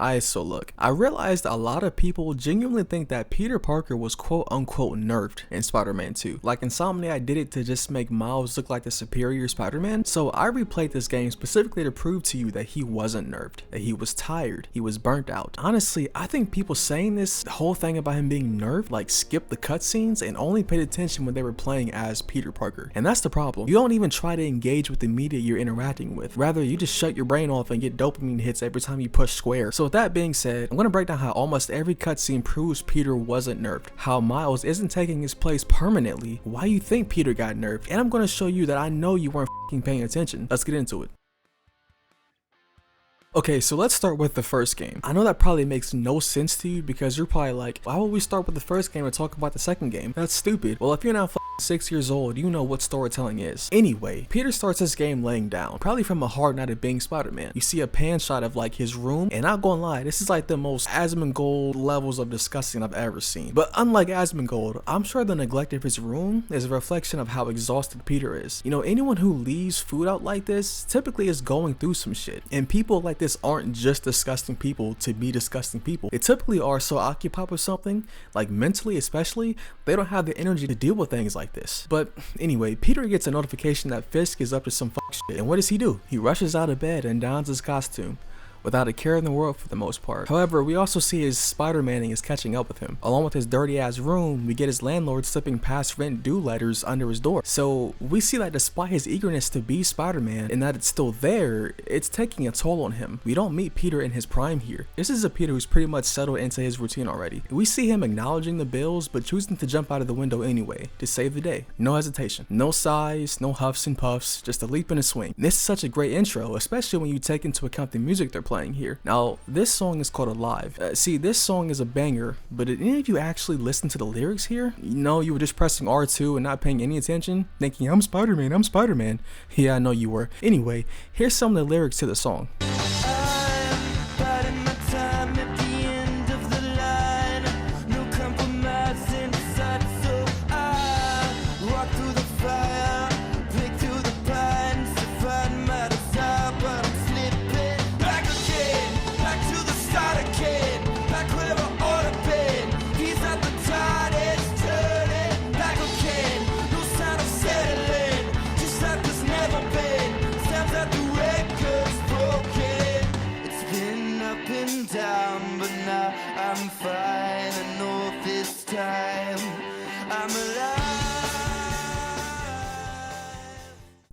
Alright, so look, I realized a lot of people genuinely think that Peter Parker was quote unquote nerfed in Spider-Man 2. Like Insomniac did it to just make Miles look like the superior Spider-Man. So I replayed this game specifically to prove to you that he wasn't nerfed, that he was tired, he was burnt out. Honestly, I think people saying this whole thing about him being nerfed like skipped the cutscenes and only paid attention when they were playing as Peter Parker. And that's the problem. You don't even try to engage with the media you're interacting with. Rather, you just shut your brain off and get dopamine hits every time you push square. So with that being said, I'm going to break down how almost every cutscene proves Peter wasn't nerfed, how Miles isn't taking his place permanently, why you think Peter got nerfed, and I'm going to show you that I know you weren't paying attention. Let's get into it. Okay, so let's start with the first game. I know that probably makes no sense to you because you're probably like, why would we start with the first game and talk about the second game? That's stupid. Well, if you're not 6 years old, you know what storytelling is. Anyway, Peter starts this game laying down, probably from a hard night of being Spider-Man. You see a pan shot of like his room, and not gonna lie, this is like the most Asmongold levels of disgusting I've ever seen. But unlike Asmongold, I'm sure the neglect of his room is a reflection of how exhausted Peter is. You know, anyone who leaves food out like this typically is going through some shit, and people like this aren't just disgusting people to be disgusting people. They typically are so occupied with something, like mentally especially, they don't have the energy to deal with things like this. But anyway, Peter gets a notification that Fisk is up to some shit, and what does he do? He rushes out of bed and dons his costume, without a care in the world for the most part. However, we also see his Spider-Maning is catching up with him. Along with his dirty ass room, we get his landlord slipping past rent due letters under his door. So we see that despite his eagerness to be Spider-Man and that it's still there, it's taking a toll on him. We don't meet Peter in his prime here. This is a Peter who's pretty much settled into his routine already. We see him acknowledging the bills but choosing to jump out of the window anyway to save the day. No hesitation, no sighs, no huffs and puffs, just a leap and a swing. This is such a great intro, especially when you take into account the music they're playing here. Now, this song is called Alive. See, this song is a banger, but did any of you actually listen to the lyrics here? You know, you were just pressing R2 and not paying any attention, thinking, I'm Spider-Man, I'm Spider-Man. Yeah, I know you were. Anyway, here's some of the lyrics to the song.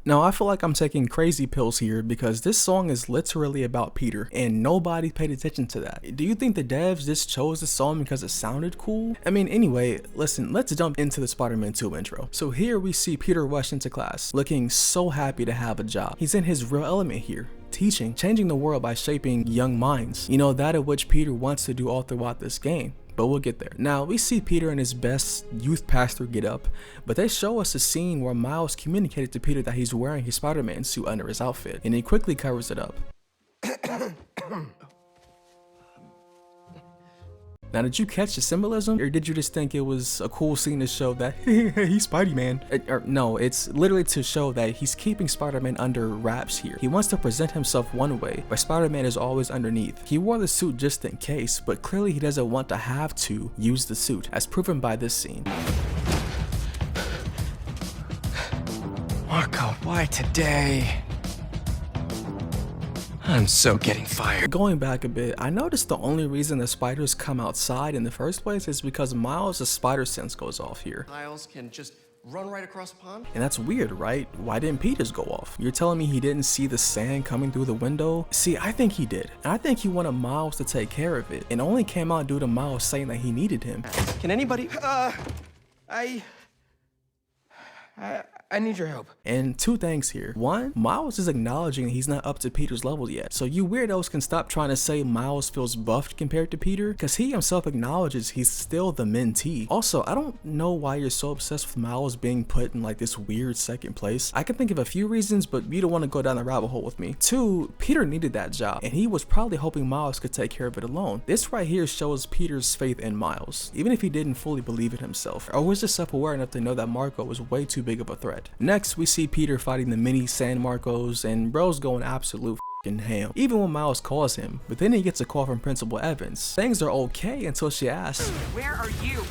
Now, I feel like I'm taking crazy pills here because this song is literally about Peter and nobody paid attention to that. Do you think the devs just chose this song because it sounded cool? I mean, anyway, listen, let's jump into the Spider-Man 2 intro. So here we see Peter rush into class, looking so happy to have a job. He's in his real element here. Teaching, changing the world by shaping young minds. You know, that of which Peter wants to do all throughout this game. But we'll get there. Now, we see Peter in his best youth pastor get up, but they show us a scene where Miles communicated to Peter that he's wearing his Spider-Man suit under his outfit, and he quickly covers it up. Now, did you catch the symbolism, or did you just think it was a cool scene to show that he's Spidey-Man? No, it's literally to show that he's keeping Spider-Man under wraps here. He wants to present himself one way, but Spider-Man is always underneath. He wore the suit just in case, but clearly he doesn't want to have to use the suit, as proven by this scene. Marco, why today? I'm so getting fired. Going back a bit, I noticed the only reason the spiders come outside in the first place is because Miles' spider sense goes off here. Miles can just run right across the pond? And that's weird, right? Why didn't Peter's go off? You're telling me he didn't see the sand coming through the window? See, I think he did. And I think he wanted Miles to take care of it. And only came out due to Miles saying that he needed him. Can anybody? I need your help. And two things here. One, Miles is acknowledging he's not up to Peter's level yet. So you weirdos can stop trying to say Miles feels buffed compared to Peter, because he himself acknowledges he's still the mentee. Also, I don't know why you're so obsessed with Miles being put in like this weird second place. I can think of a few reasons, but you don't want to go down the rabbit hole with me. Two, Peter needed that job, and he was probably hoping Miles could take care of it alone. This right here shows Peter's faith in Miles, even if he didn't fully believe it himself, or was just self-aware enough to know that Marco was way too big of a threat. Next, we see Peter fighting the mini San Marcos, and bro's going absolute f***ing ham, even when Miles calls him. But then he gets a call from Principal Evans. Things are okay until she asks, "Where are you?"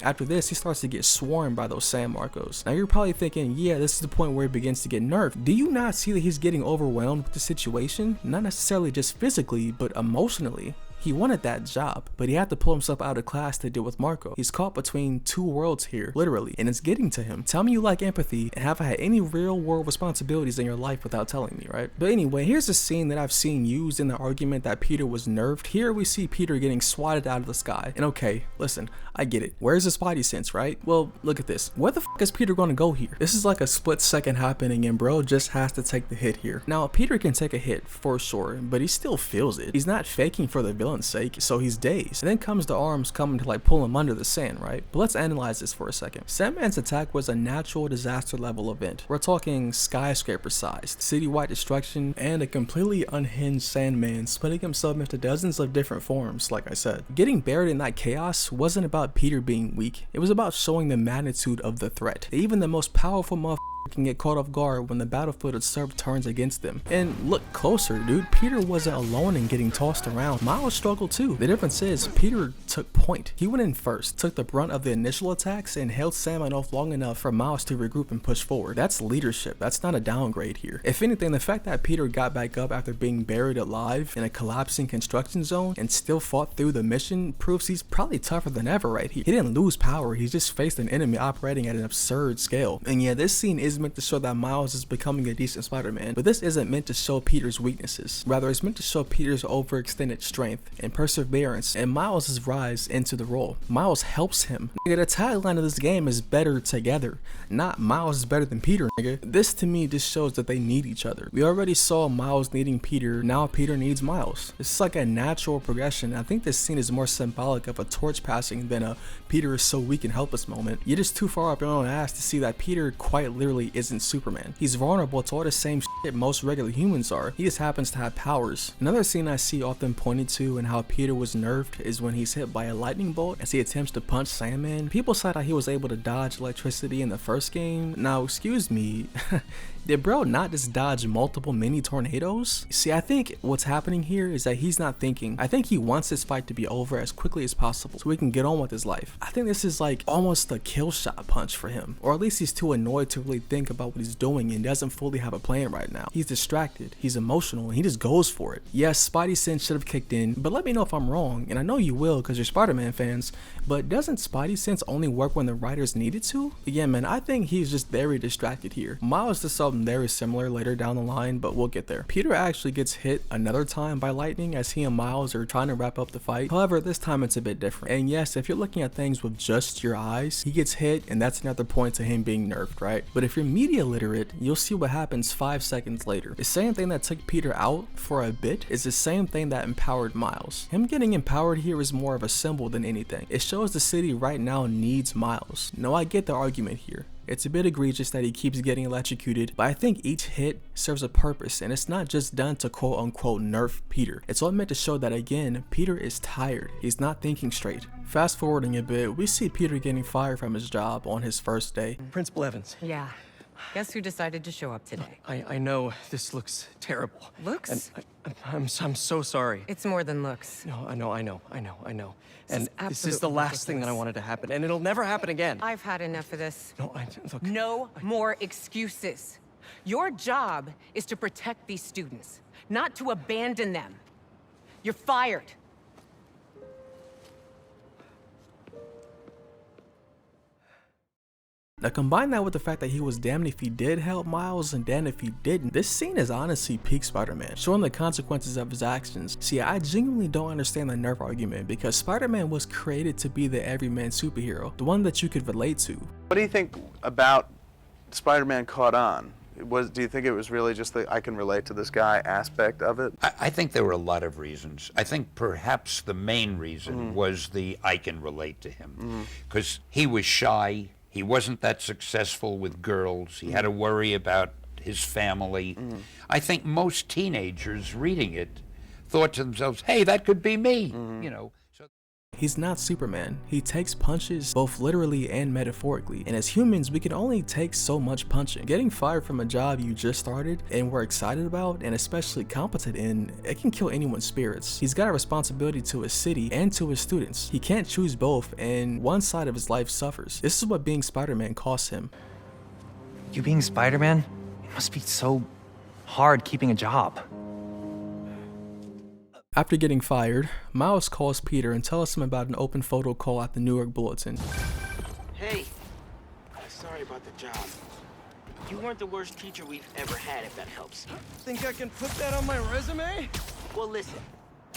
After this, he starts to get swarmed by those San Marcos. Now you're probably thinking, yeah, this is the point where he begins to get nerfed. Do you not see that he's getting overwhelmed with the situation? Not necessarily just physically, but emotionally. He wanted that job, but he had to pull himself out of class to deal with Marco. He's caught between two worlds here, literally, and it's getting to him. Tell me you like empathy and haven't had any real world responsibilities in your life without telling me, right? But anyway, here's a scene that I've seen used in the argument that Peter was nerfed. Here we see Peter getting swatted out of the sky. And okay, listen, I get it. Where's his spidey sense, right? Well, look at this. Where the f is Peter gonna go here? This is like a split second happening and bro just has to take the hit here. Now, Peter can take a hit for sure, but he still feels it. He's not faking for the villain's sake, so he's dazed. And then comes the arms coming to like pull him under the sand, right? But let's analyze this for a second. Sandman's attack was a natural disaster level event. We're talking skyscraper sized, citywide destruction, and a completely unhinged Sandman splitting himself into dozens of different forms, like I said. Getting buried in that chaos wasn't about Peter being weak. It was about showing the magnitude of the threat. Even the most powerful motherfucker can get caught off guard when the battlefield itself turns against them. And look closer, dude. Peter wasn't alone in getting tossed around. Miles struggled too. The difference is Peter took point. He went in first, took the brunt of the initial attacks, and held Sandman off long enough for Miles to regroup and push forward. That's leadership. That's not a downgrade here. If anything, the fact that Peter got back up after being buried alive in a collapsing construction zone and still fought through the mission proves he's probably tougher than ever right here. He didn't lose power. He just faced an enemy operating at an absurd scale. And yeah, this scene is meant to show that Miles is becoming a decent Spider-Man, but this isn't meant to show Peter's weaknesses. Rather, it's meant to show Peter's overextended strength and perseverance and Miles' rise into the role. Miles helps him. Nigga, the tagline of this game is better together, not Miles is better than Peter, nigga. This to me just shows that they need each other. We already saw Miles needing Peter, now Peter needs Miles. It's like a natural progression. I think this scene is more symbolic of a torch passing than a Peter is so weak and helpless moment. You're just too far up your own ass to see that Peter quite literally isn't Superman. He's vulnerable to all the same shit most regular humans are. He just happens to have powers. Another scene I see often pointed to in how Peter was nerfed is when he's hit by a lightning bolt as he attempts to punch Sandman. People said that he was able to dodge electricity in the first game. Now, excuse me, did bro not just dodge multiple mini tornadoes? See, I think what's happening here is that he's not thinking. I think he wants this fight to be over as quickly as possible so he can get on with his life. I think this is like almost a kill shot punch for him, or at least he's too annoyed to really think about what he's doing and doesn't fully have a plan right now. He's distracted, he's emotional, and he just goes for it. Yes, Spidey sense should have kicked in, but let me know if I'm wrong, and I know you will because you're Spider-Man fans, but doesn't Spidey sense only work when the writers need it to? Again, man, I think he's just very distracted here. Miles does something very similar later down the line, but we'll get there. Peter actually gets hit another time by lightning as he and Miles are trying to wrap up the fight. However, this time it's a bit different. And yes, if you're looking at things with just your eyes, he gets hit and that's another point to him being nerfed, right? But if you're media literate, you'll see what happens 5 seconds later. The same thing that took Peter out for a bit is the same thing that empowered Miles. Him getting empowered here is more of a symbol than anything. It shows the city right now needs Miles. Now I get the argument here. It's a bit egregious that he keeps getting electrocuted, but I think each hit serves a purpose and it's not just done to quote unquote nerf Peter. It's all meant to show that again, Peter is tired. He's not thinking straight. Fast forwarding a bit, we see Peter getting fired from his job on his first day. Principal Evans. Yeah. Guess who decided to show up today? I know this looks terrible. Looks? And I'm so sorry. It's more than looks. No, I know. This And is this is the absolutely last thing that I ridiculous. wanted to happen, and it'll never happen again. I've had enough of this. No, look. No more excuses. Your job is to protect these students, not to abandon them. You're fired. Now combine that with the fact that he was damned if he did help Miles and damned if he didn't. This scene is honestly peak Spider-Man, showing the consequences of his actions. See, I genuinely don't understand the nerf argument because Spider-Man was created to be the everyman superhero, the one that you could relate to. What do you think about Spider-Man caught on? Do you think it was really just the I can relate to this guy aspect of it? I think there were a lot of reasons. I think perhaps the main reason was the I can relate to him. Because he was shy, he wasn't that successful with girls, he had to worry about his family. I think most teenagers reading it thought to themselves, hey, that could be me, you know. he's not Superman. He takes punches both literally and metaphorically, and as humans we can only take so much punching. Getting fired from a job you just started and were excited about and especially competent in, it can kill anyone's spirits. He's got a responsibility to his city and to his students. He can't choose both, and one side of his life suffers. This is what being Spider-Man costs him. You being Spider-Man? It must be so hard keeping a job. After getting fired, Miles calls Peter and tells him about an open photo call at the New York Bulletin. Hey, sorry about the job. You weren't the worst teacher we've ever had, if that helps. Think I can put that on my resume? Well, listen.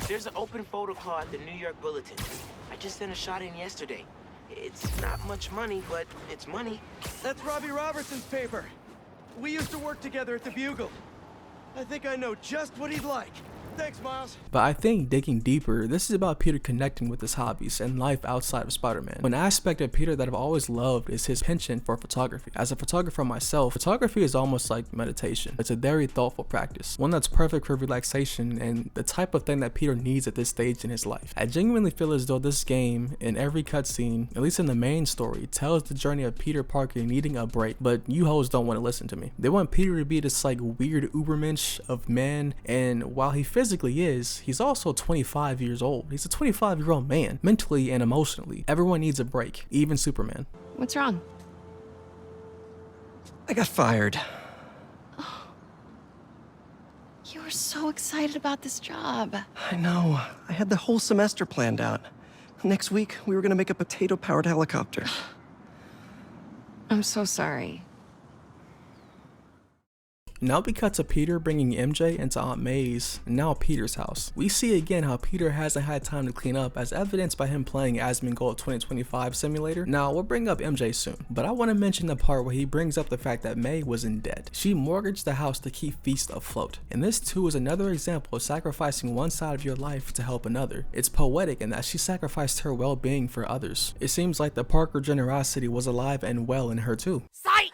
There's an open photo call at the New York Bulletin. I just sent a shot in yesterday. It's not much money, but it's money. That's Robbie Robertson's paper. We used to work together at the Bugle. I think I know just what he'd like. Thanks, Miles. But I think digging deeper, this is about Peter connecting with his hobbies and life outside of Spider-Man. One aspect of Peter that I've always loved is his penchant for photography. As a photographer myself, photography is almost like meditation. It's a very thoughtful practice, one that's perfect for relaxation and the type of thing that Peter needs at this stage in his life. I genuinely feel as though this game, in every cutscene, at least in the main story, tells the journey of Peter Parker needing a break, but you hoes don't want to listen to me. They want Peter to be this like weird ubermensch of man, and while he physically is, he's also 25 years old. He's a 25-year-old man, mentally and emotionally. Everyone needs a break, even Superman. What's wrong? I got fired. You were so excited about this job. I know. I had the whole semester planned out. Next week, we were gonna make a potato-powered helicopter. I'm so sorry. Now we cut to Peter bringing MJ into Aunt May's, and now Peter's house. We see again how Peter hasn't had time to clean up, as evidenced by him playing Asmongold 2025 simulator. Now we'll bring up MJ soon, but I want to mention the part where he brings up the fact that May was in debt. She mortgaged the house to keep Feast afloat, and this too is another example of sacrificing one side of your life to help another. It's poetic in that she sacrificed her well-being for others. It seems like the Parker generosity was alive and well in her too. Sight!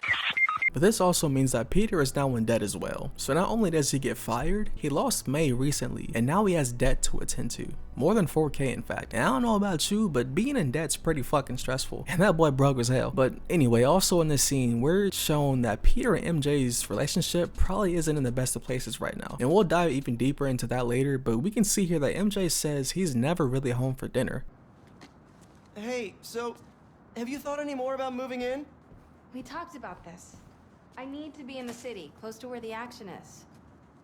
But this also means that Peter is now in debt as well. So not only does he get fired, he lost May recently, and now he has debt to attend to. More than 4K in fact. And I don't know about you, but being in debt's pretty fucking stressful. And that boy broke as hell. But anyway, also in this scene, we're shown that Peter and MJ's relationship probably isn't in the best of places right now. And we'll dive even deeper into that later, but we can see here that MJ says he's never really home for dinner. Hey, so, have you thought any more about moving in? We talked about this. I need to be in the city, close to where the action is.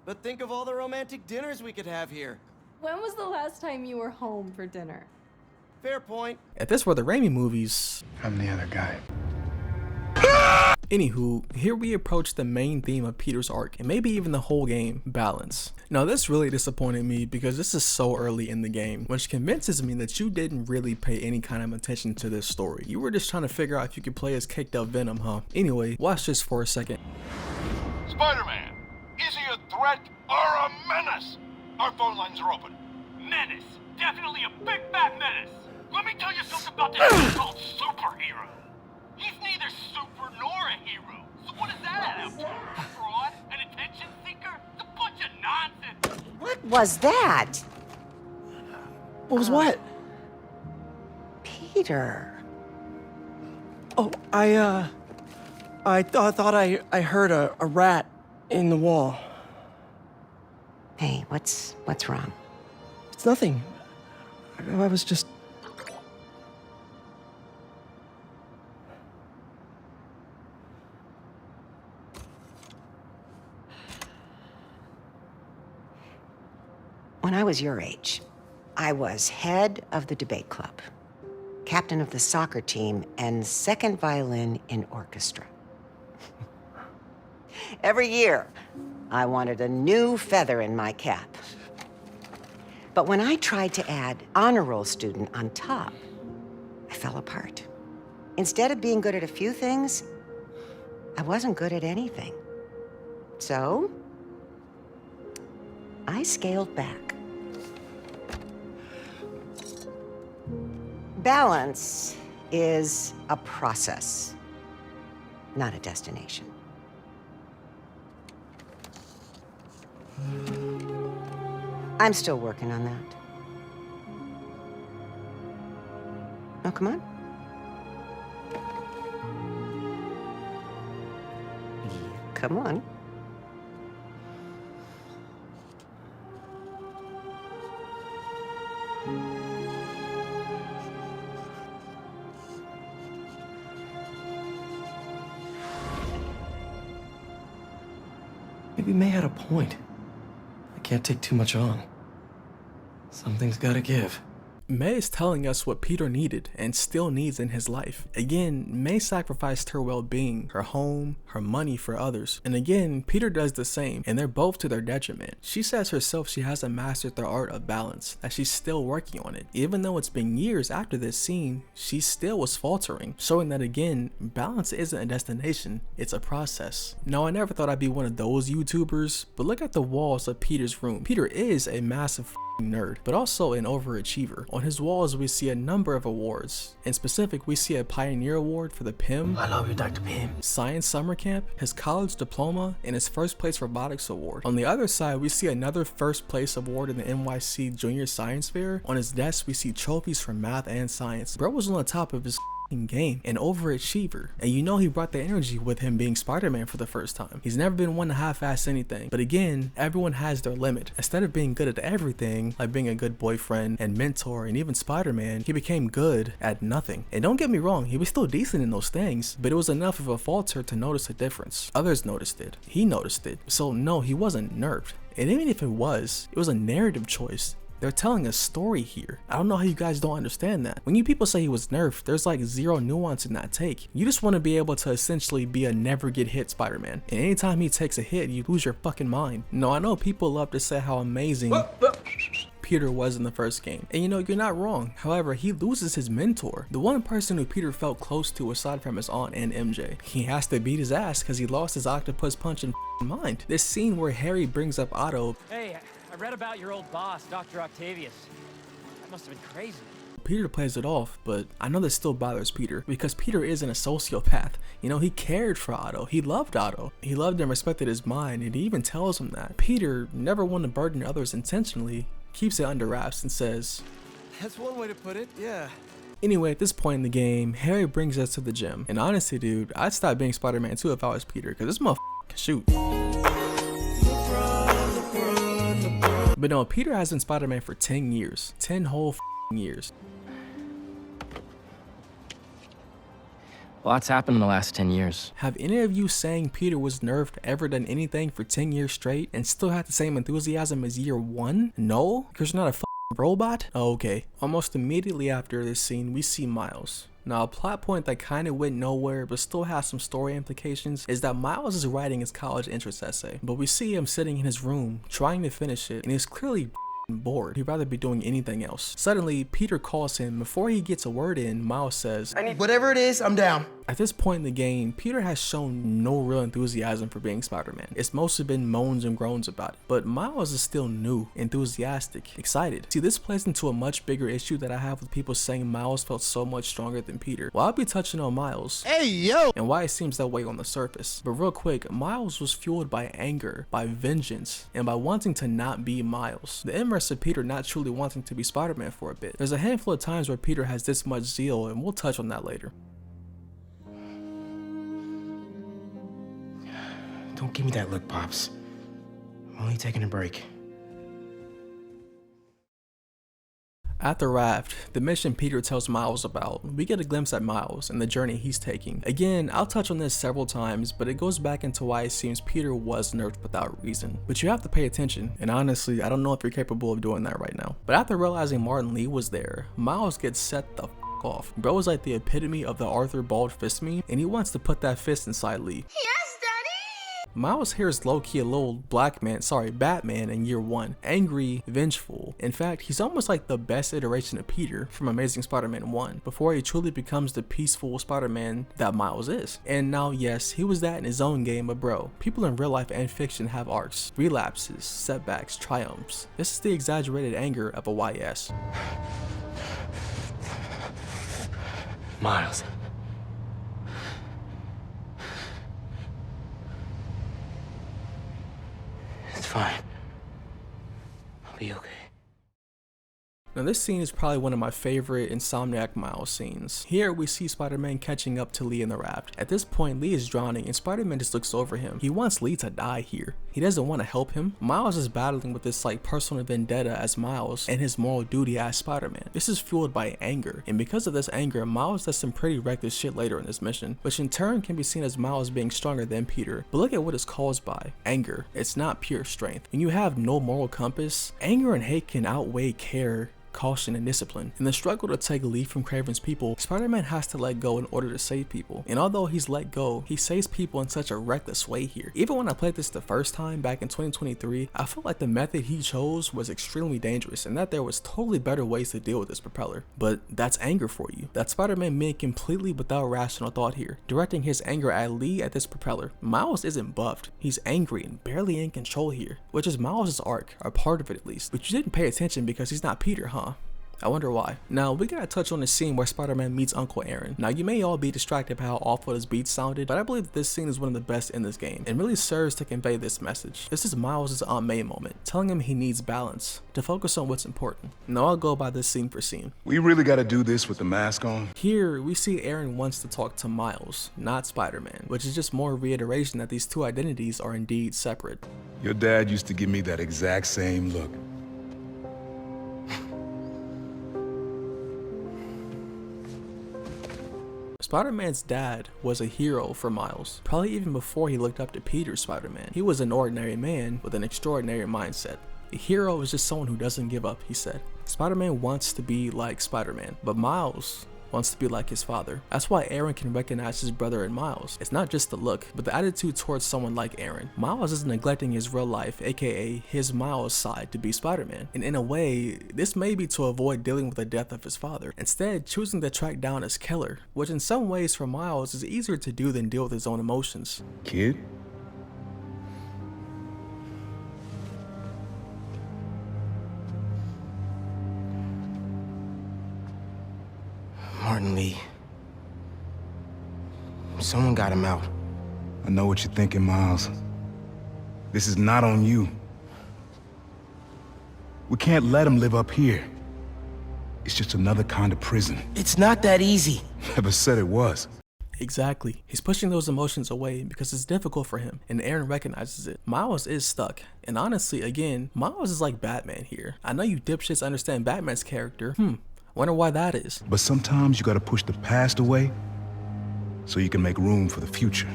But think of all the romantic dinners we could have here. When was the last time you were home for dinner? Fair point. If this were the Raimi movies, I'm the other guy. Anywho, here we approach the main theme of Peter's arc, and maybe even the whole game, balance. Now this really disappointed me because this is so early in the game, which convinces me that you didn't really pay any kind of attention to this story. You were just trying to figure out if you could play as caked up Venom, huh? Anyway, watch this for a second. Spider-Man, is he a threat or a menace? Our phone lines are open. Menace. Definitely a big fat menace. Let me tell you something about this thing called superhero. He's neither super nor a hero. So what is that add up to? A fraud? An attention seeker? It's a bunch of nonsense. What was that? What was what? Peter. Oh, I thought I heard a rat in the wall. Hey, what's wrong? It's nothing. I was just... When I was your age, I was head of the debate club, captain of the soccer team, and second violin in orchestra. Every year, I wanted a new feather in my cap. But when I tried to add honor roll student on top, I fell apart. Instead of being good at a few things, I wasn't good at anything. So, I scaled back. Balance is a process, not a destination. I'm still working on that. come on. Come on. Maybe May had a point. I can't take too much on. Something's gotta give. May is telling us what Peter needed and still needs in his life. Again, May sacrificed her well-being, her home, her money for others. And again, Peter does the same, and they're both to their detriment. She says herself she hasn't mastered the art of balance, that she's still working on it. Even though it's been years after this scene, she still was faltering, showing that again, balance isn't a destination, it's a process. Now, I never thought I'd be one of those YouTubers, but look at the walls of Peter's room. Peter is a massive nerd, but also an overachiever. On his walls, we see a number of awards. In specific, we see a Pioneer Award for the PIM, I love you, Dr. Pim. Science Summer Camp, his college diploma, and his first place robotics award. On the other side, we see another first place award in the NYC Junior Science Fair. On his desk, we see trophies for math and science. Bro was on the top of his game, an overachiever, and you know he brought the energy with him being Spider-Man for the first time. He's never been one to half-ass anything, but again, everyone has their limit. Instead of being good at everything, like being a good boyfriend and mentor and even Spider-Man, he became good at nothing. And don't get me wrong, he was still decent in those things, but it was enough of a falter to notice a difference. Others noticed it. He noticed it. So no, he wasn't nerfed. And even if it was a narrative choice. They're telling a story here. I don't know how you guys don't understand that. When you people say he was nerfed, there's like zero nuance in that take. You just want to be able to essentially be a never get hit Spider-Man. And anytime he takes a hit, you lose your fucking mind. No, I know people love to say how amazing Peter was in the first game. And you know, you're not wrong. However, he loses his mentor. The one person who Peter felt close to aside from his aunt and MJ. He has to beat his ass because he lost his octopus punch in mind. This scene where Harry brings up Otto. Hey, I read about your old boss, Dr. Octavius. That must have been crazy. Peter plays it off, but I know this still bothers Peter because Peter isn't a sociopath. You know, he cared for Otto. He loved Otto. He loved and respected his mind, and he even tells him that. Peter never wanted to burden others intentionally, keeps it under wraps and says, That's one way to put it, yeah. Anyway, at this point in the game, Harry brings us to the gym. And honestly, dude, I'd stop being Spider-Man too if I was Peter, because this motherfucker can shoot. But no, Peter has been Spider-Man for 10 years. 10 whole years. Lots happened in the last 10 years. Have any of you saying Peter was nerfed ever done anything for 10 years straight and still had the same enthusiasm as year 1? No? Because you're not a robot? Oh, okay. Almost immediately after this scene, we see Miles. Now, a plot point that kind of went nowhere but still has some story implications is that Miles is writing his college entrance essay, but we see him sitting in his room trying to finish it, and he's clearly bored. He'd rather be doing anything else. Suddenly, Peter calls him. Before he gets a word in, Miles says, I need whatever it is, I'm down. At this point in the game, Peter has shown no real enthusiasm for being Spider-Man. It's mostly been moans and groans about it. But Miles is still new, enthusiastic, excited. See, this plays into a much bigger issue that I have with people saying Miles felt so much stronger than Peter. Well, I'll be touching on Miles. Hey, yo! And why it seems that way on the surface. But real quick, Miles was fueled by anger, by vengeance, and by wanting to not be Miles. The inverse of Peter not truly wanting to be Spider-Man for a bit. There's a handful of times where Peter has this much zeal, and we'll touch on that later. Don't give me that look, Pops. I'm only taking a break. At the Raft, the mission Peter tells Miles about, we get a glimpse at Miles and the journey he's taking. Again, I'll touch on this several times, but it goes back into why it seems Peter was nerfed without reason. But you have to pay attention, and honestly, I don't know if you're capable of doing that right now. But after realizing Martin Lee was there, Miles gets set the off. Bro is like the epitome of the Arthur bald fist meme, and he wants to put that fist inside Lee. Miles here is low-key a little Batman in year 1. Angry, vengeful. In fact, he's almost like the best iteration of Peter from Amazing Spider-Man 1, before he truly becomes the peaceful Spider-Man that Miles is. And now, yes, he was that in his own game, but bro, people in real life and fiction have arcs, relapses, setbacks, triumphs. This is the exaggerated anger of a YS. Miles. It's fine. I'll be okay. Now this scene is probably one of my favorite Insomniac Miles scenes. Here we see Spider-Man catching up to Lee in the raft. At this point, Lee is drowning and Spider-Man just looks over him. He wants Lee to die here. He doesn't want to help him. Miles is battling with this like personal vendetta as Miles and his moral duty as Spider-Man. This is fueled by anger, and because of this anger, Miles does some pretty reckless shit later in this mission, which in turn can be seen as Miles being stronger than Peter. But look at what it's caused by. Anger. It's not pure strength. When you have no moral compass, anger and hate can outweigh care, caution, and discipline. In the struggle to take Lee from Kraven's people, Spider-Man has to let go in order to save people. And although he's let go, he saves people in such a reckless way here. Even when I played this the first time back in 2023, I felt like the method he chose was extremely dangerous and that there was totally better ways to deal with this propeller. But that's anger for you. That's Spider-Man being completely without rational thought here, directing his anger at Lee at this propeller. Miles isn't buffed. He's angry and barely in control here, which is Miles' arc, or part of it at least. But you didn't pay attention because he's not Peter, huh? I wonder why. Now, we gotta touch on the scene where Spider-Man meets Uncle Aaron. Now, you may all be distracted by how awful this beat sounded, but I believe that this scene is one of the best in this game and really serves to convey this message. This is Miles' Aunt May moment, telling him he needs balance, to focus on what's important. Now, I'll go by this scene for scene. We really gotta do this with the mask on? Here, we see Aaron wants to talk to Miles, not Spider-Man, which is just more reiteration that these two identities are indeed separate. Your dad used to give me that exact same look. Spider-Man's dad was a hero for Miles, probably even before he looked up to Peter's Spider-Man. He was an ordinary man with an extraordinary mindset. A hero is just someone who doesn't give up, he said. Spider-Man wants to be like Spider-Man, but Miles wants to be like his father. That's why Aaron can recognize his brother in Miles. It's not just the look, but the attitude towards someone like Aaron. Miles is neglecting his real life, aka his Miles side, to be Spider-Man. And in a way, this may be to avoid dealing with the death of his father, instead choosing to track down his killer, which in some ways for Miles is easier to do than deal with his own emotions. Kid? Martin Lee. Someone got him out. I know what you're thinking, Miles. This is not on you. We can't let him live up here. It's just another kind of prison. It's not that easy. Never said it was. Exactly. He's pushing those emotions away because it's difficult for him, and Aaron recognizes it. Miles is stuck. And honestly, again, Miles is like Batman here. I know you dipshits understand Batman's character. Wonder why that is. But sometimes you gotta push the past away so you can make room for the future.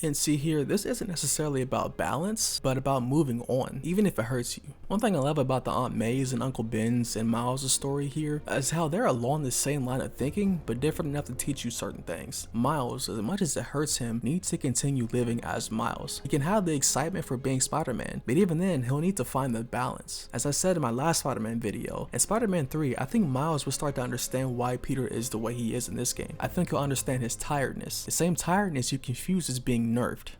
And see here, this isn't necessarily about balance, but about moving on, even if it hurts you. One thing I love about the Aunt May's and Uncle Ben's and Miles' story here is how they're along the same line of thinking, but different enough to teach you certain things. Miles, as much as it hurts him, needs to continue living as Miles. He can have the excitement for being Spider-Man, but even then, he'll need to find the balance. As I said in my last Spider-Man video, in Spider-Man 3, I think Miles will start to understand why Peter is the way he is in this game. I think he'll understand his tiredness, the same tiredness you confuse as being nerfed.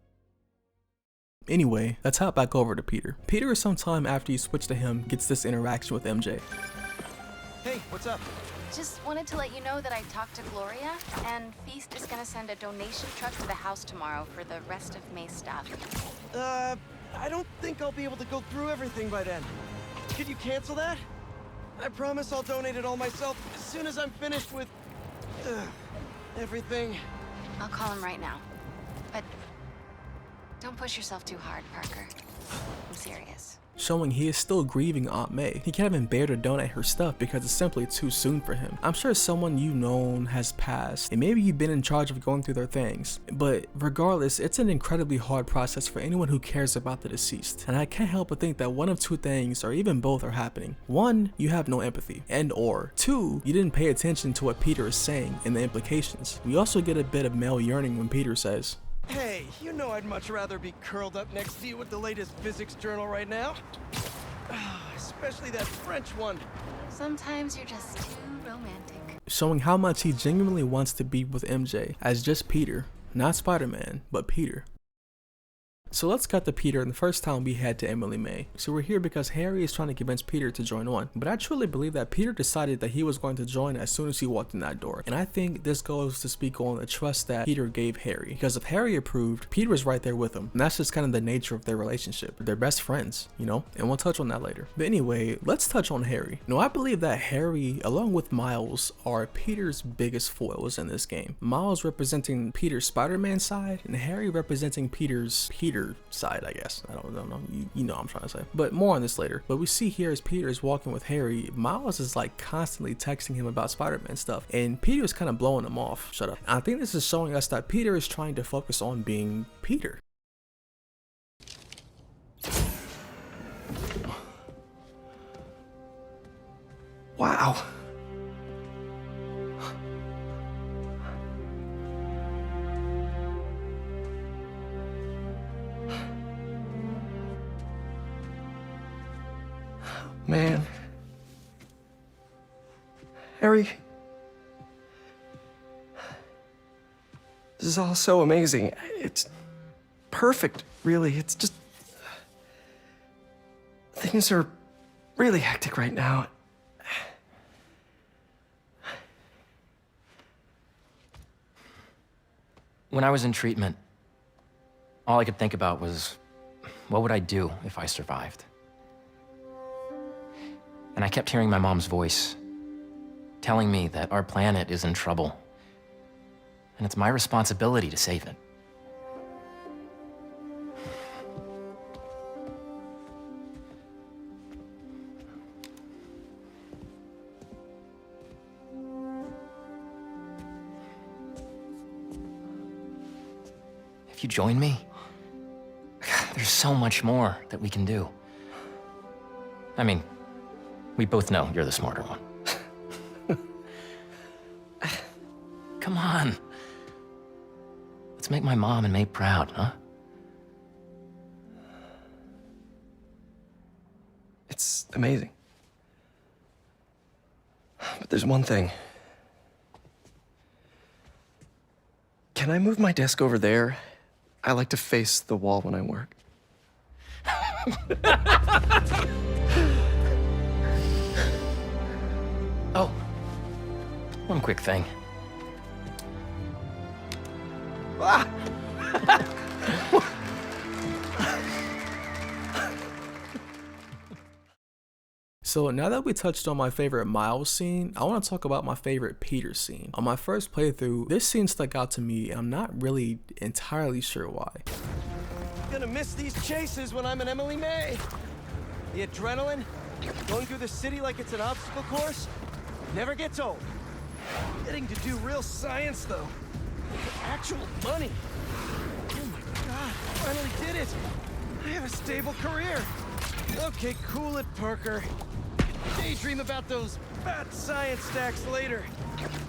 Anyway, let's hop back over to Peter. Peter, sometime after you switch to him, gets this interaction with MJ. Hey, what's up? Just wanted to let you know that I talked to Gloria, and Feast is gonna send a donation truck to the house tomorrow for the rest of May's stuff. I don't think I'll be able to go through everything by then. Could you cancel that? I promise I'll donate it all myself as soon as I'm finished with everything. I'll call him right now. But don't push yourself too hard, Parker. I'm serious. Showing he is still grieving Aunt May. He can't even bear to donate her stuff because it's simply too soon for him. I'm sure someone you've known has passed, and maybe you've been in charge of going through their things. But regardless, it's an incredibly hard process for anyone who cares about the deceased. And I can't help but think that one of two things, or even both, are happening. One, you have no empathy, and/or two, you didn't pay attention to what Peter is saying and the implications. We also get a bit of male yearning when Peter says, Hey, you know I'd much rather be curled up next to you with the latest physics journal right now. Especially that French one. Sometimes you're just too romantic. Showing how much he genuinely wants to be with MJ as just Peter. Not Spider-Man, but Peter. So let's cut to Peter and the first time we head to Emily May. So we're here because Harry is trying to convince Peter to join on, but I truly believe that Peter decided that he was going to join as soon as he walked in that door. And I think this goes to speak on the trust that Peter gave Harry, because if Harry approved, Peter was right there with him. And that's just kind of the nature of their relationship. They're best friends, you know, and we'll touch on that later. But anyway, let's touch on Harry. Now, I believe that Harry, along with Miles, are Peter's biggest foils in this game. Miles representing Peter's Spider-Man side, and Harry representing Peter's side, I guess. I don't know. You know what I'm trying to say. But more on this later. But we see here as Peter is walking with Harry, Miles is like constantly texting him about Spider-Man stuff, and Peter is kind of blowing him off. Shut up. I think this is showing us that Peter is trying to focus on being Peter. Wow. Man. Harry. This is all so amazing. It's perfect, really. It's just... things are really hectic right now. When I was in treatment, all I could think about was, what would I do if I survived? And I kept hearing my mom's voice, telling me that our planet is in trouble, and it's my responsibility to save it. If you join me, there's so much more that we can do. I mean, we both know you're the smarter one. Come on. Let's make my mom and May proud, huh? It's amazing. But there's one thing. Can I move my desk over there? I like to face the wall when I work. Oh, one quick thing. Ah! So now that we touched on my favorite Miles scene, I want to talk about my favorite Peter scene. On my first playthrough, this scene stuck out to me, and I'm not really entirely sure why. Gonna miss these chases when I'm in Emily May. The adrenaline, going through the city like it's an obstacle course, never gets old. Getting to do real science though. Actual money. Oh my god, finally did it. I have a stable career. Okay, cool it, Parker. Daydream about those fat science stacks later.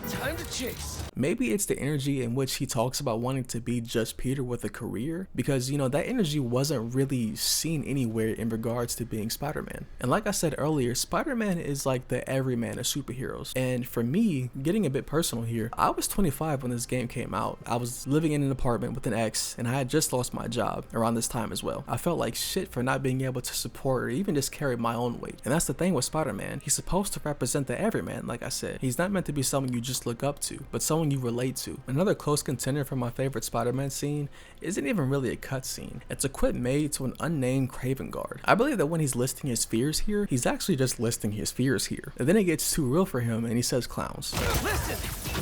Time to chase. Maybe it's the energy in which he talks about wanting to be just Peter with a career, because you know that energy wasn't really seen anywhere in regards to being Spider-Man. And like I said earlier, Spider-Man is like the everyman of superheroes. And for me, getting a bit personal here, I was 25 when this game came out. I was living in an apartment with an ex, and I had just lost my job around this time as well. I felt like shit for not being able to support or even just carry my own weight. And that's the thing with Spider-Man. He's supposed to represent the everyman, like I said. He's not meant to be someone you just look up to, but someone you relate to. Another close contender for my favorite Spider-Man scene isn't even really a cutscene. It's a quip made to an unnamed Kraven guard. I believe that when he's listing his fears here, he's actually just listing his fears here. And then it gets too real for him and he says clowns. Listen,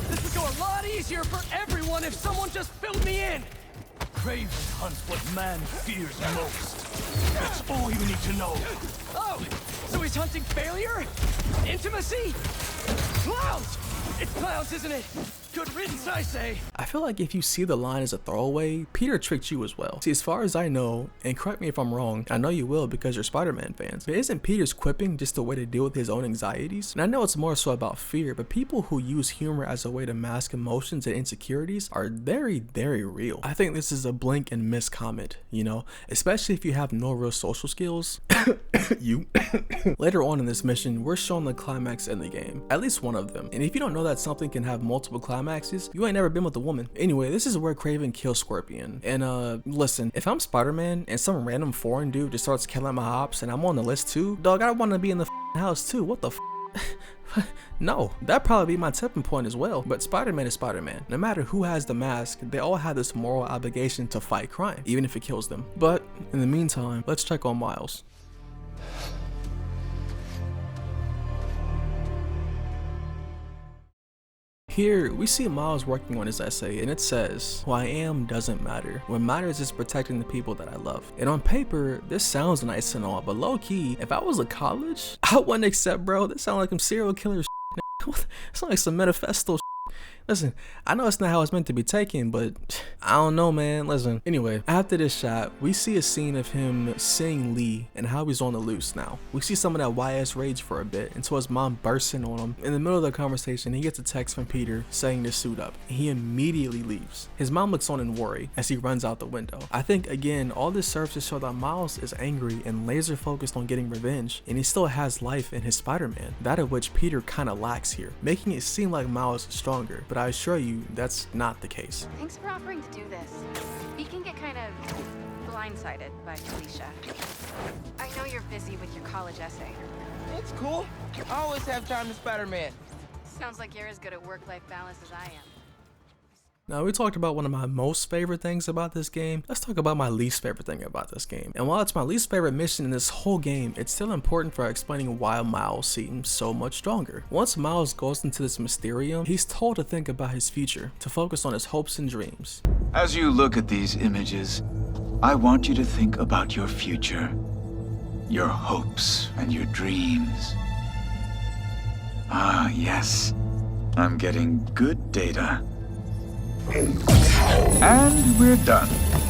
this would go a lot easier for everyone if someone just filled me in. Kraven hunts what man fears most. That's all you need to know. Oh, so he's hunting failure? Intimacy? Clowns! It's clowns, isn't it? Good riddance, I say. I feel like if you see the line as a throwaway, Peter tricked you as well. See, as far as I know, and correct me if I'm wrong, I know you will because you're Spider-Man fans, but isn't Peter's quipping just a way to deal with his own anxieties? And I know it's more so about fear, but people who use humor as a way to mask emotions and insecurities are very, very real. I think this is a blink and miss comment, you know, especially if you have no real social skills. Later on in this mission, we're shown the climax in the game, at least one of them. And if you don't know that something can have multiple climaxes, climaxes, you ain't never been with a woman. Anyway, this is where Kraven kills Scorpion. And listen, if I'm Spider-Man and some random foreign dude just starts killing my ops and I'm on the list too, dog, I want to be in the house too. What the No, that'd probably be my tipping point as well. But Spider-Man is Spider-Man. No matter who has the mask, they all have this moral obligation to fight crime, even if it kills them. But in the meantime, let's check on Miles. Here, we see Miles working on his essay, and it says, "Who I am doesn't matter. What matters is protecting the people that I love." And on paper, this sounds nice and all, but low-key, if I was at college, I wouldn't accept, bro. This sounds like some serial killer shit. It sounds like some manifesto shit. Listen, I know it's not how it's meant to be taken, but I don't know, man. Listen. Anyway, after this shot, we see a scene of him seeing Lee and how he's on the loose now. We see some of that YS rage for a bit until his mom bursts in on him. In the middle of the conversation, he gets a text from Peter saying to suit up. He immediately leaves. His mom looks on in worry as he runs out the window. I think, again, all this serves to show that Miles is angry and laser focused on getting revenge, and he still has life in his Spider-Man, that of which Peter kinda lacks here, making it seem like Miles is stronger, but I assure you that's not the case. Thanks for offering to do this. We can get kind of blindsided by Felicia. I know you're busy with your college essay. It's cool. I always have time to Spider-Man. Sounds like you're as good at work-life balance as I am. Now, we talked about one of my most favorite things about this game. Let's talk about my least favorite thing about this game. And while it's my least favorite mission in this whole game, it's still important for explaining why Miles seems so much stronger. Once Miles goes into this Mysterium, he's told to think about his future, to focus on his hopes and dreams. As you look at these images, I want you to think about your future, your hopes and your dreams. Ah, yes. I'm getting good data. And we're done.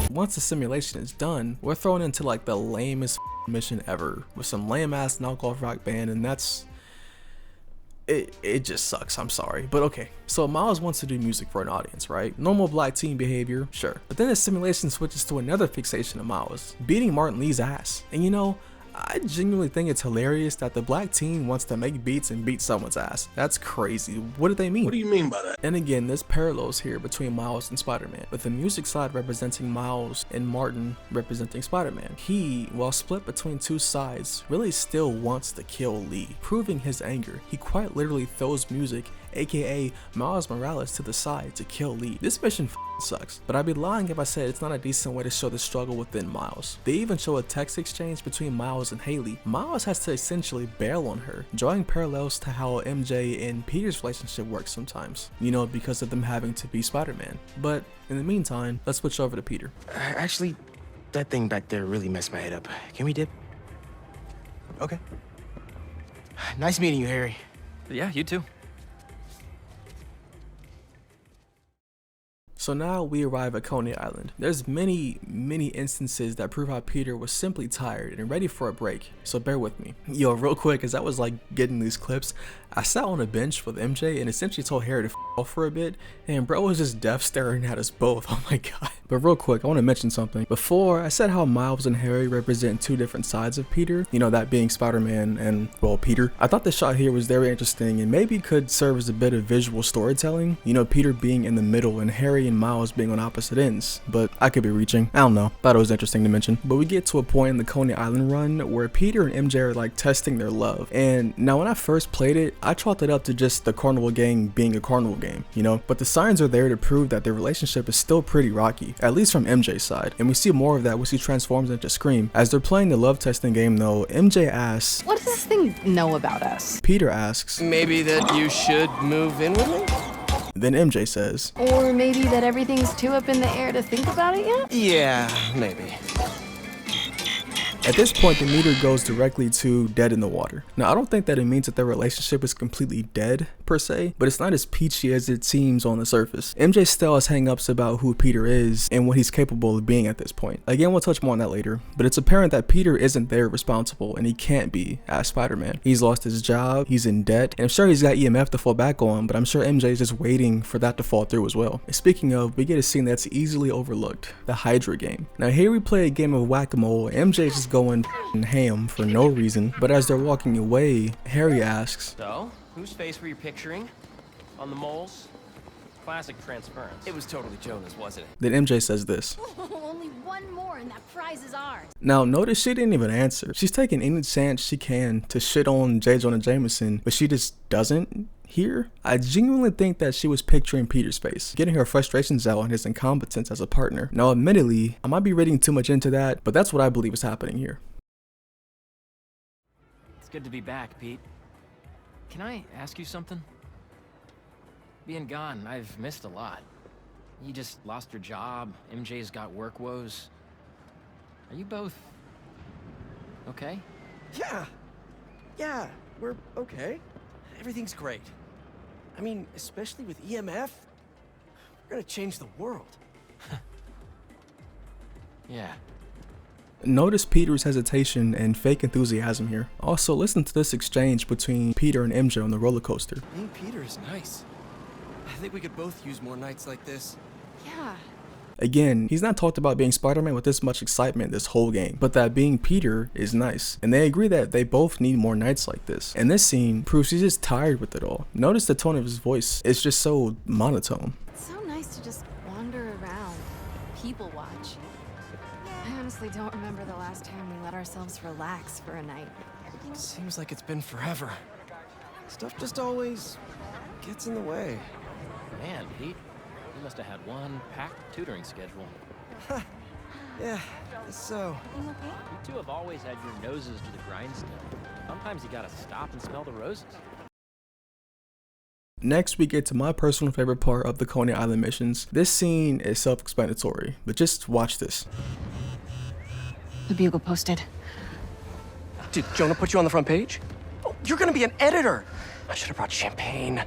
Once the simulation is done, we're thrown into like the lamest mission ever with some lame ass knockoff rock band, and that's it just sucks. I'm sorry, but okay. So Miles wants to do music for an audience, right? Normal black teen behavior, sure. But then the simulation switches to another fixation of Miles, beating Martin Lee's ass. And you know, I genuinely think it's hilarious that the black teen wants to make beats and beat someone's ass. That's crazy. What do they mean? What do you mean by that? And again, there's parallels here between Miles and Spider-Man, with the music side representing Miles and Martin representing Spider-Man. He, while split between two sides, really still wants to kill Lee. Proving his anger, he quite literally throws music, aka Miles Morales, to the side to kill Lee. This mission sucks, but I'd be lying if I said it's not a decent way to show the struggle within Miles. They even show a text exchange between Miles and Haley. Miles has to essentially bail on her, drawing parallels to how MJ and Peter's relationship works sometimes, you know, because of them having to be Spider-Man. But in the meantime, let's switch over to Peter. Actually, that thing back there really messed my head up. Can we dip? Okay. Nice meeting you, Harry. Yeah, you too. So now we arrive at Coney Island. There's many instances that prove how Peter was simply tired and ready for a break, so bear with me. Yo, real quick, as I was like getting these clips, I sat on a bench with MJ and essentially told Harry to f off for a bit, and bro was just deaf staring at us both. Oh my god. But real quick, I want to mention something. Before, I said how Miles and Harry represent two different sides of Peter, you know, that being Spider-Man and, well, Peter. I thought the shot here was very interesting and maybe could serve as a bit of visual storytelling, you know, Peter being in the middle and Harry and Miles being on opposite ends, but I could be reaching. I don't know. Thought it was interesting to mention. But we get to a point in the Coney Island run where Peter and MJ are like testing their love. And now when I first played it, I chalked it up to just the carnival gang being a carnival game, you know? But the signs are there to prove that their relationship is still pretty rocky, at least from MJ's side. And we see more of that when she transforms into Scream. As they're playing the love testing game though, MJ asks, "What does this thing know about us?" Peter asks, "Maybe that you should move in with me?" Then MJ says, "Or maybe that everything's too up in the air to think about it yet?" Yeah, maybe. At this point, the meter goes directly to dead in the water. Now, I don't think that it means that their relationship is completely dead, per se, but it's not as peachy as it seems on the surface. MJ still has hang-ups about who Peter is and what he's capable of being at this point. Again, we'll touch more on that later, but it's apparent that Peter isn't there responsible, and he can't be as Spider-Man. He's lost his job, he's in debt, and I'm sure he's got EMF to fall back on, but I'm sure MJ is just waiting for that to fall through as well. And speaking of, we get a scene that's easily overlooked, the Hydra game. Now, here we play a game of whack-a-mole. MJ is just going ham for no reason, but as they're walking away, Harry asks, So, whose face were you picturing? On the moles? classic transference. It was totally Jonah's, wasn't it? Then MJ says this. Only one more and that prize is ours. Now notice she didn't even answer. She's taking any chance she can to shit on J. Jonah Jameson, but she just doesn't here. I genuinely think that she was picturing Peter's face, getting her frustrations out on his incompetence as a partner. Now admittedly, I might be reading too much into that, but that's what I believe is happening here. It's good to be back, Pete. Can I ask you something? Being gone, I've missed a lot. You just lost your job, MJ's got work woes. Are you both okay? Yeah, we're okay. Everything's great. I mean, especially with EMF, we're gonna change the world. Yeah. Notice Peter's hesitation and fake enthusiasm here. Also, listen to this exchange between Peter and MJ on the roller coaster. Being Peter is nice. I think we could both use more nights like this. Yeah. Again, he's not talked about being Spider-Man with this much excitement this whole game, but that being Peter is nice. And they agree that they both need more nights like this. And this scene proves he's just tired with it all. Notice the tone of his voice. It's just so monotone. It's so nice to just wander around, people watch. I honestly don't remember the last time we let ourselves relax for a night. Seems like it's been forever. Stuff just always gets in the way. Man, Pete, you must have had one packed tutoring schedule. Yeah, so. You two have always had your noses to the grindstone. Sometimes you gotta stop and smell the roses. Next, we get to my personal favorite part of the Coney Island missions. This scene is self-explanatory, but just watch this. The Bugle posted. Did Jonah put you on the front page? Oh, you're gonna be an editor! I should have brought champagne.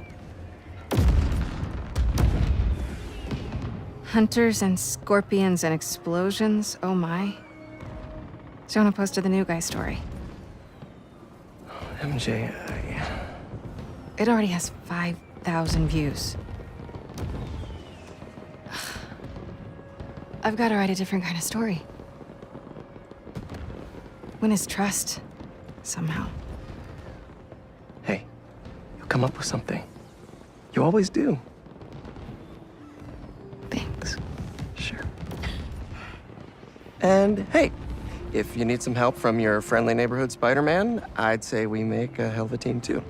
Hunters and scorpions and explosions, oh my. Jonah posted the new guy story. MJ, It already has 5,000 views. I've got to write a different kind of story. Win his trust, somehow. Hey, you'll come up with something. You always do. Thanks. Sure. And hey, if you need some help from your friendly neighborhood Spider-Man, I'd say we make a hell of a team too.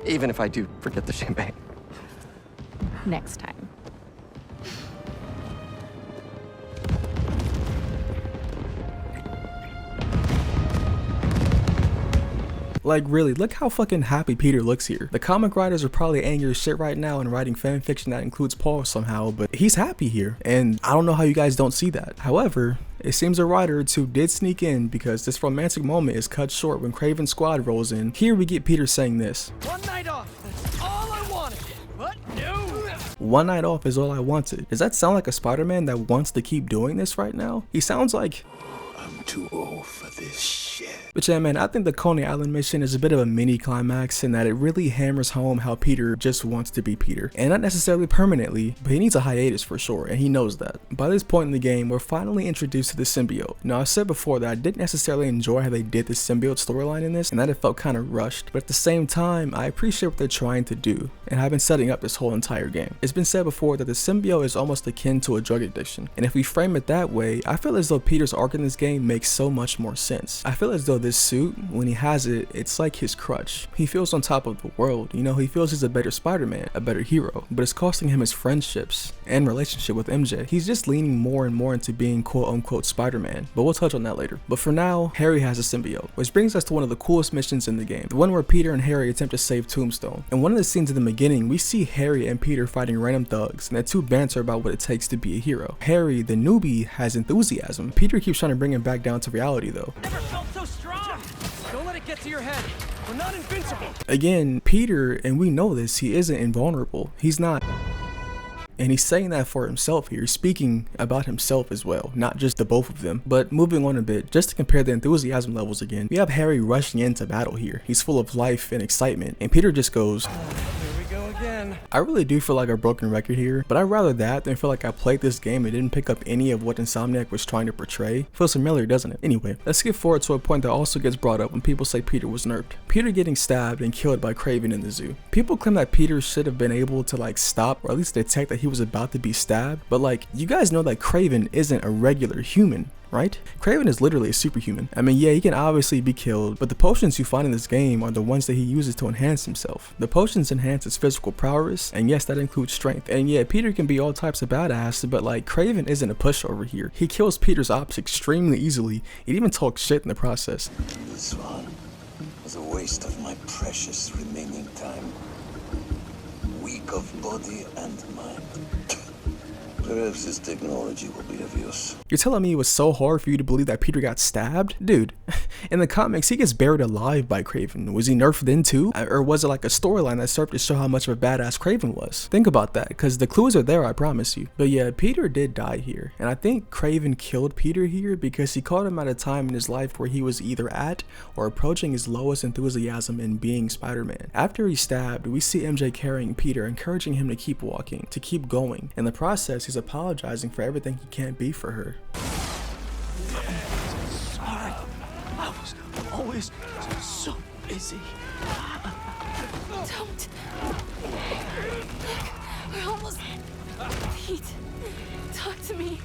Even if I do forget the champagne. Next time. Like really, look how fucking happy Peter looks here. The comic writers are probably angry as shit right now and writing fan fiction that includes Paul somehow, but he's happy here, and I don't know how you guys don't see that. However, it seems a writer or two did sneak in because this romantic moment is cut short when Kraven's squad rolls in. Here we get Peter saying this. One night off, that's all I wanted. But no. One night off is all I wanted. Does that sound like a Spider-Man that wants to keep doing this right now? He sounds like, I'm too old for this shit. But yeah, man, I think the Coney Island mission is a bit of a mini climax in that it really hammers home how Peter just wants to be Peter. And not necessarily permanently, but he needs a hiatus for sure, and he knows that. By this point in the game, we're finally introduced to the symbiote. Now, I said before that I didn't necessarily enjoy how they did the symbiote storyline in this, and that it felt kind of rushed. But at the same time, I appreciate what they're trying to do, and have been setting up this whole entire game. It's been said before that the symbiote is almost akin to a drug addiction. And if we frame it that way, I feel as though Peter's arc in this game makes so much more sense. I feel as though this suit, when he has it, it's like his crutch. He feels on top of the world, you know, he feels he's a better Spider-Man, a better hero, but it's costing him his friendships and relationship with MJ. He's just leaning more and more into being quote-unquote Spider-Man, but we'll touch on that later. But for now, Harry has a symbiote, which brings us to one of the coolest missions in the game, the one where Peter and Harry attempt to save Tombstone. In one of the scenes in the beginning, we see Harry and Peter fighting random thugs, and the two banter about what it takes to be a hero. Harry, the newbie, has enthusiasm. Peter keeps trying to bring him back down to reality though. Never felt so strong. Don't let it get to your head. We're not invincible. Again, Peter, and we know this, he isn't invulnerable. He's not. And he's saying that for himself here, speaking about himself as well, not just the both of them. But moving on a bit, just to compare the enthusiasm levels again, we have Harry rushing into battle here. He's full of life and excitement, and Peter just goes, Here we go again. I really do feel like a broken record here, but I'd rather that than feel like I played this game and didn't pick up any of what Insomniac was trying to portray. Feels familiar, doesn't it? Anyway, let's skip forward to a point that also gets brought up when people say Peter was nerfed. Peter getting stabbed and killed by Kraven in the zoo. People claim that Peter should have been able to like stop or at least detect that he was about to be stabbed, but like, you guys know that Kraven isn't a regular human, right? Kraven is literally a superhuman. I mean, yeah, he can obviously be killed, but the potions you find in this game are the ones that he uses to enhance himself. The potions enhance his physical prowess, and yes, that includes strength. And yeah, Peter can be all types of badass, but like, Kraven isn't a pushover here. He kills Peter's ops extremely easily, and even talks shit in the process. This one was a waste of my precious remaining time. Weak of body and mind. Perhaps this technology will be of use. You're telling me it was so hard for you to believe that Peter got stabbed? Dude, in the comics, he gets buried alive by Kraven. Was he nerfed then too? Or was it like a storyline that served to show how much of a badass Kraven was? Think about that, because the clues are there, I promise you. But yeah, Peter did die here. And I think Kraven killed Peter here because he caught him at a time in his life where he was either at or approaching his lowest enthusiasm in being Spider-Man. After he's stabbed, we see MJ carrying Peter, encouraging him to keep walking, to keep going. In the process, he's apologizing for everything he can't be for her. Sorry, I was always so busy. Don't. We're almost... Pete, talk to me.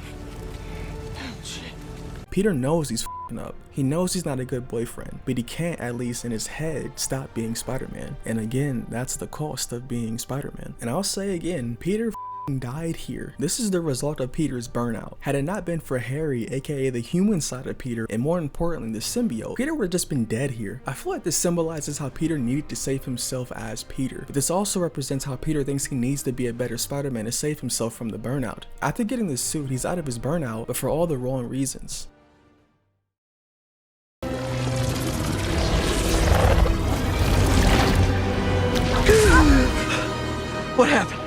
Peter knows he's f***ing up. He knows he's not a good boyfriend, but he can't, at least in his head, stop being Spider-Man. And again, that's the cost of being Spider-Man. And I'll say again, Peter died here. This is the result of Peter's burnout. Had it not been for Harry, aka the human side of Peter, and more importantly the symbiote, Peter would have just been dead here. I feel like this symbolizes how Peter needed to save himself as Peter, but this also represents how Peter thinks he needs to be a better Spider-Man to save himself from the burnout. After getting this suit, he's out of his burnout, but for all the wrong reasons. What happened?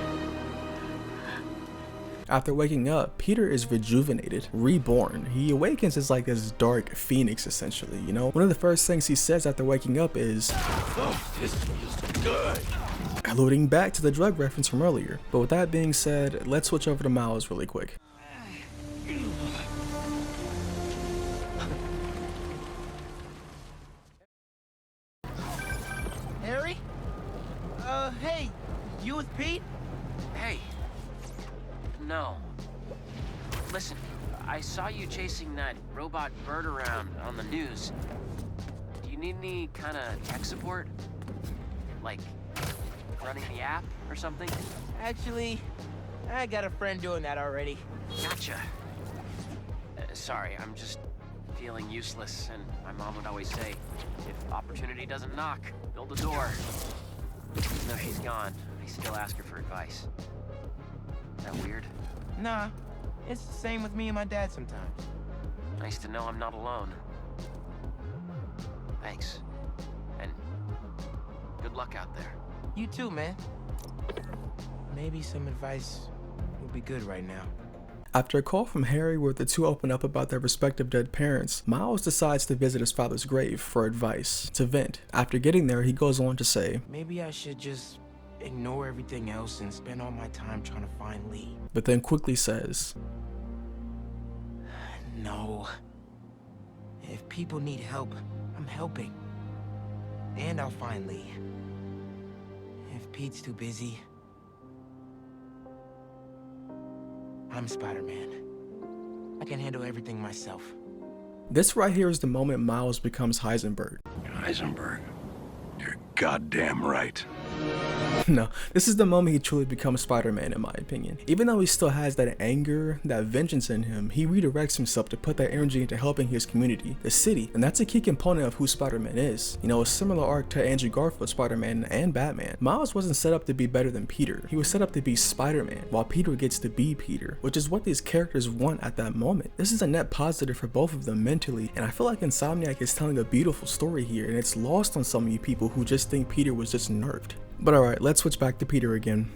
After waking up, Peter is rejuvenated, reborn. He awakens as like this dark phoenix, essentially, you know? One of the first things he says after waking up is, "Oh, this feels good." alluding back to the drug reference from earlier. But with that being said, let's switch over to Miles really quick. Harry? Hey, you with Pete? Hey. No. Listen, I saw you chasing that robot bird around on the news. Do you need any kind of tech support? Like, running the app or something? Actually, I got a friend doing that already. Gotcha. Sorry, I'm just feeling useless, and my mom would always say, if opportunity doesn't knock, build a door. Even though she's gone, I still ask her for advice. Is that weird? Nah, it's the same with me and my dad sometimes. Nice to know I'm not alone. Thanks. And good luck out there. You too, man. Maybe some advice would be good right now. After a call from Harry where the two open up about their respective dead parents, Miles decides to visit his father's grave for advice, to vent. After getting there, he goes on to say, maybe I should just ignore everything else and spend all my time trying to find Lee. But then quickly says, no. If people need help, I'm helping. And I'll find Lee. If Pete's too busy, I'm Spider-Man. I can handle everything myself. This right here is the moment Miles becomes Heisenberg. Heisenberg, you're goddamn right. No, this is the moment he truly becomes Spider-Man in my opinion. Even though he still has that anger, that vengeance in him, he redirects himself to put that energy into helping his community, the city, and that's a key component of who Spider-Man is. You know, a similar arc to Andrew Garfield's Spider-Man and Batman. Miles wasn't set up to be better than Peter, he was set up to be Spider-Man, while Peter gets to be Peter, which is what these characters want at that moment. This is a net positive for both of them mentally, and I feel like Insomniac is telling a beautiful story here, and it's lost on some of you people who just think Peter was just nerfed. But alright, let's switch back to Peter again.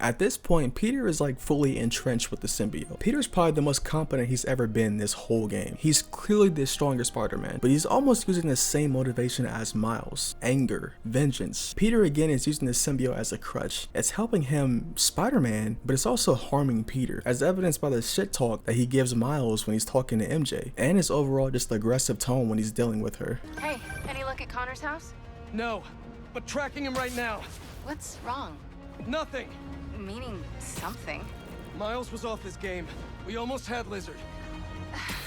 At this point, Peter is like fully entrenched with the symbiote. Peter's probably the most competent he's ever been this whole game. He's clearly the strongest Spider-Man, but he's almost using the same motivation as Miles: anger, vengeance. Peter again is using the symbiote as a crutch. It's helping him, Spider-Man, but it's also harming Peter, as evidenced by the shit talk that he gives Miles when he's talking to MJ, and his overall just aggressive tone when he's dealing with her. Hey, any look at Connor's house? No, but tracking him right now. What's wrong? Nothing. Meaning something. Miles was off his game. We almost had Lizard.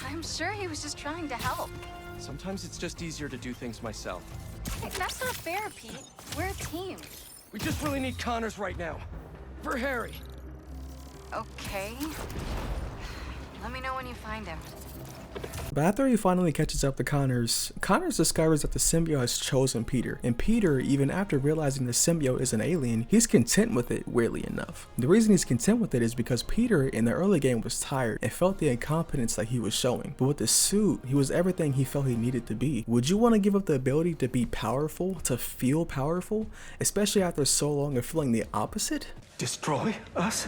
I'm sure he was just trying to help. Sometimes it's just easier to do things myself. Hey, that's not fair, Pete. We're a team. We just really need Connors right now. For Harry. Okay. Let me know when you find him. But after he finally catches up to Connors discovers that the symbiote has chosen Peter, and Peter, even after realizing the symbiote is an alien, he's content with it, weirdly enough. The reason he's content with it is because Peter in the early game was tired and felt the incompetence that he was showing, but with the suit, he was everything he felt he needed to be. Would you want to give up the ability to be powerful, to feel powerful, especially after so long of feeling the opposite? Destroy us?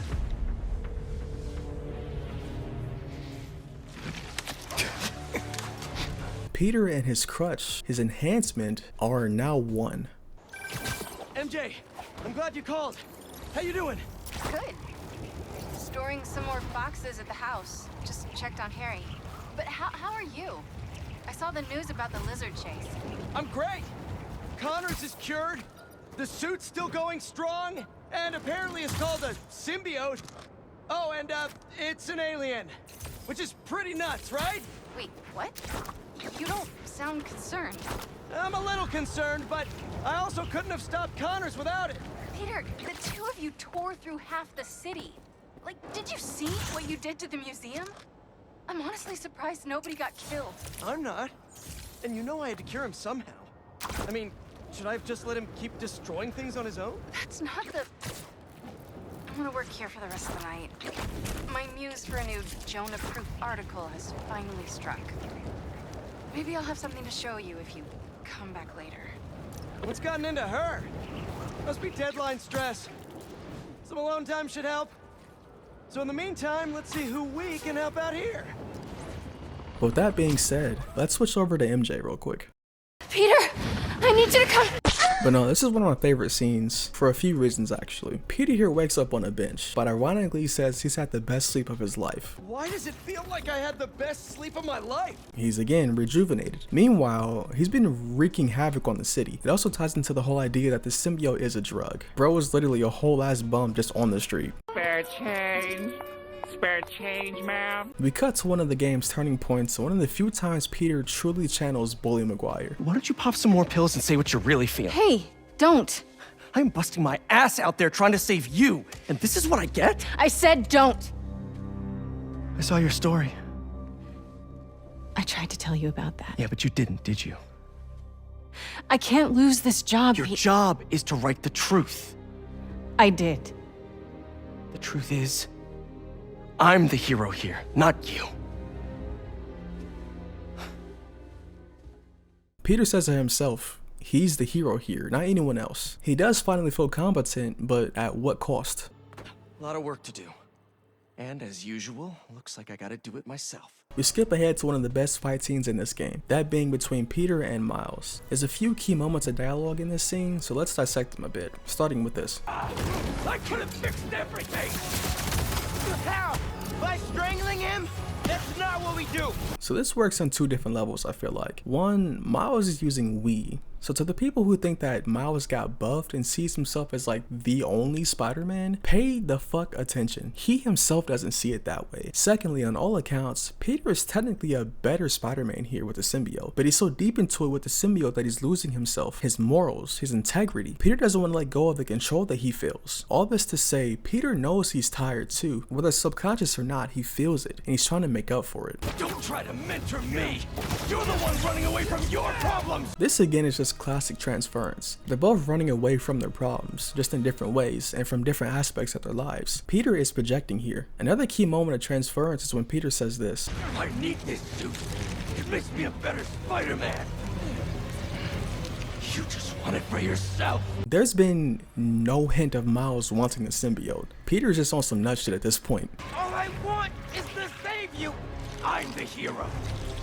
Peter and his crutch, his enhancement, are now one. MJ, I'm glad you called. How you doing? Good. Storing some more boxes at the house. Just checked on Harry. But how are you? I saw the news about the lizard chase. I'm great. Connors is cured. The suit's still going strong. And apparently it's called a symbiote. Oh, and it's an alien. Which is pretty nuts, right? Wait, what? You don't sound concerned. I'm a little concerned, but I also couldn't have stopped Connors without it. Peter, the two of you tore through half the city. Like, did you see what you did to the museum? I'm honestly surprised nobody got killed. I'm not. And you know I had to cure him somehow. I mean, should I have just let him keep destroying things on his own? That's not the... I'm gonna work here for the rest of the night. My muse for a new Jonah-proof article has finally struck. Maybe I'll have something to show you if you come back later. What's gotten into her? Must be deadline stress. Some alone time should help. So in the meantime, let's see who we can help out here. But with that being said, let's switch over to MJ real quick. Peter, I need you to come. But no, this is one of my favorite scenes for a few reasons actually. Peter here wakes up on a bench, but ironically says he's had the best sleep of his life. Why does it feel like I had the best sleep of my life? He's again rejuvenated. Meanwhile, he's been wreaking havoc on the city. It also ties into the whole idea that the symbiote is a drug. Bro is literally a whole ass bum just on the street. Spare change. Spare change, ma'am. We cut to one of the game's turning points, one of the few times Peter truly channels Bully Maguire. Why don't you pop some more pills and say what you're really feeling? Hey, don't. I'm busting my ass out there trying to save you, and this is what I get? I said don't. I saw your story. I tried to tell you about that. Yeah, but you didn't, did you? I can't lose this job. Your job is to write the truth. I did. The truth is, I'm the hero here, not you. Peter says to himself, he's the hero here, not anyone else. He does finally feel competent, but at what cost? A lot of work to do. And as usual, looks like I gotta do it myself. We skip ahead to one of the best fight scenes in this game, that being between Peter and Miles. There's a few key moments of dialogue in this scene, so let's dissect them a bit, starting with this. I could have fixed everything! How? By strangling him? That's not what we do! So this works on two different levels, I feel like. One, Miles is using we. So to the people who think that Miles got buffed and sees himself as like the only Spider-Man, pay the fuck attention. He himself doesn't see it that way. Secondly, on all accounts, Peter is technically a better Spider-Man here with the symbiote, but he's so deep into it with the symbiote that he's losing himself, his morals, his integrity. Peter doesn't want to let go of the control that he feels. All this to say, Peter knows he's tired too. Whether subconscious or not, he feels it, and he's trying to make up for it. Don't try to mentor me! You're the one running away from your problems! This again is just classic transference. They're both running away from their problems, just in different ways and from different aspects of their lives. Peter is projecting here. Another key moment of transference is when Peter says this. I need this suit. It makes me a better Spider-Man. You just want it for yourself. There's been no hint of Miles wanting the symbiote. Peter's just on some nut shit at this point. All I want is to save you. I'm the hero.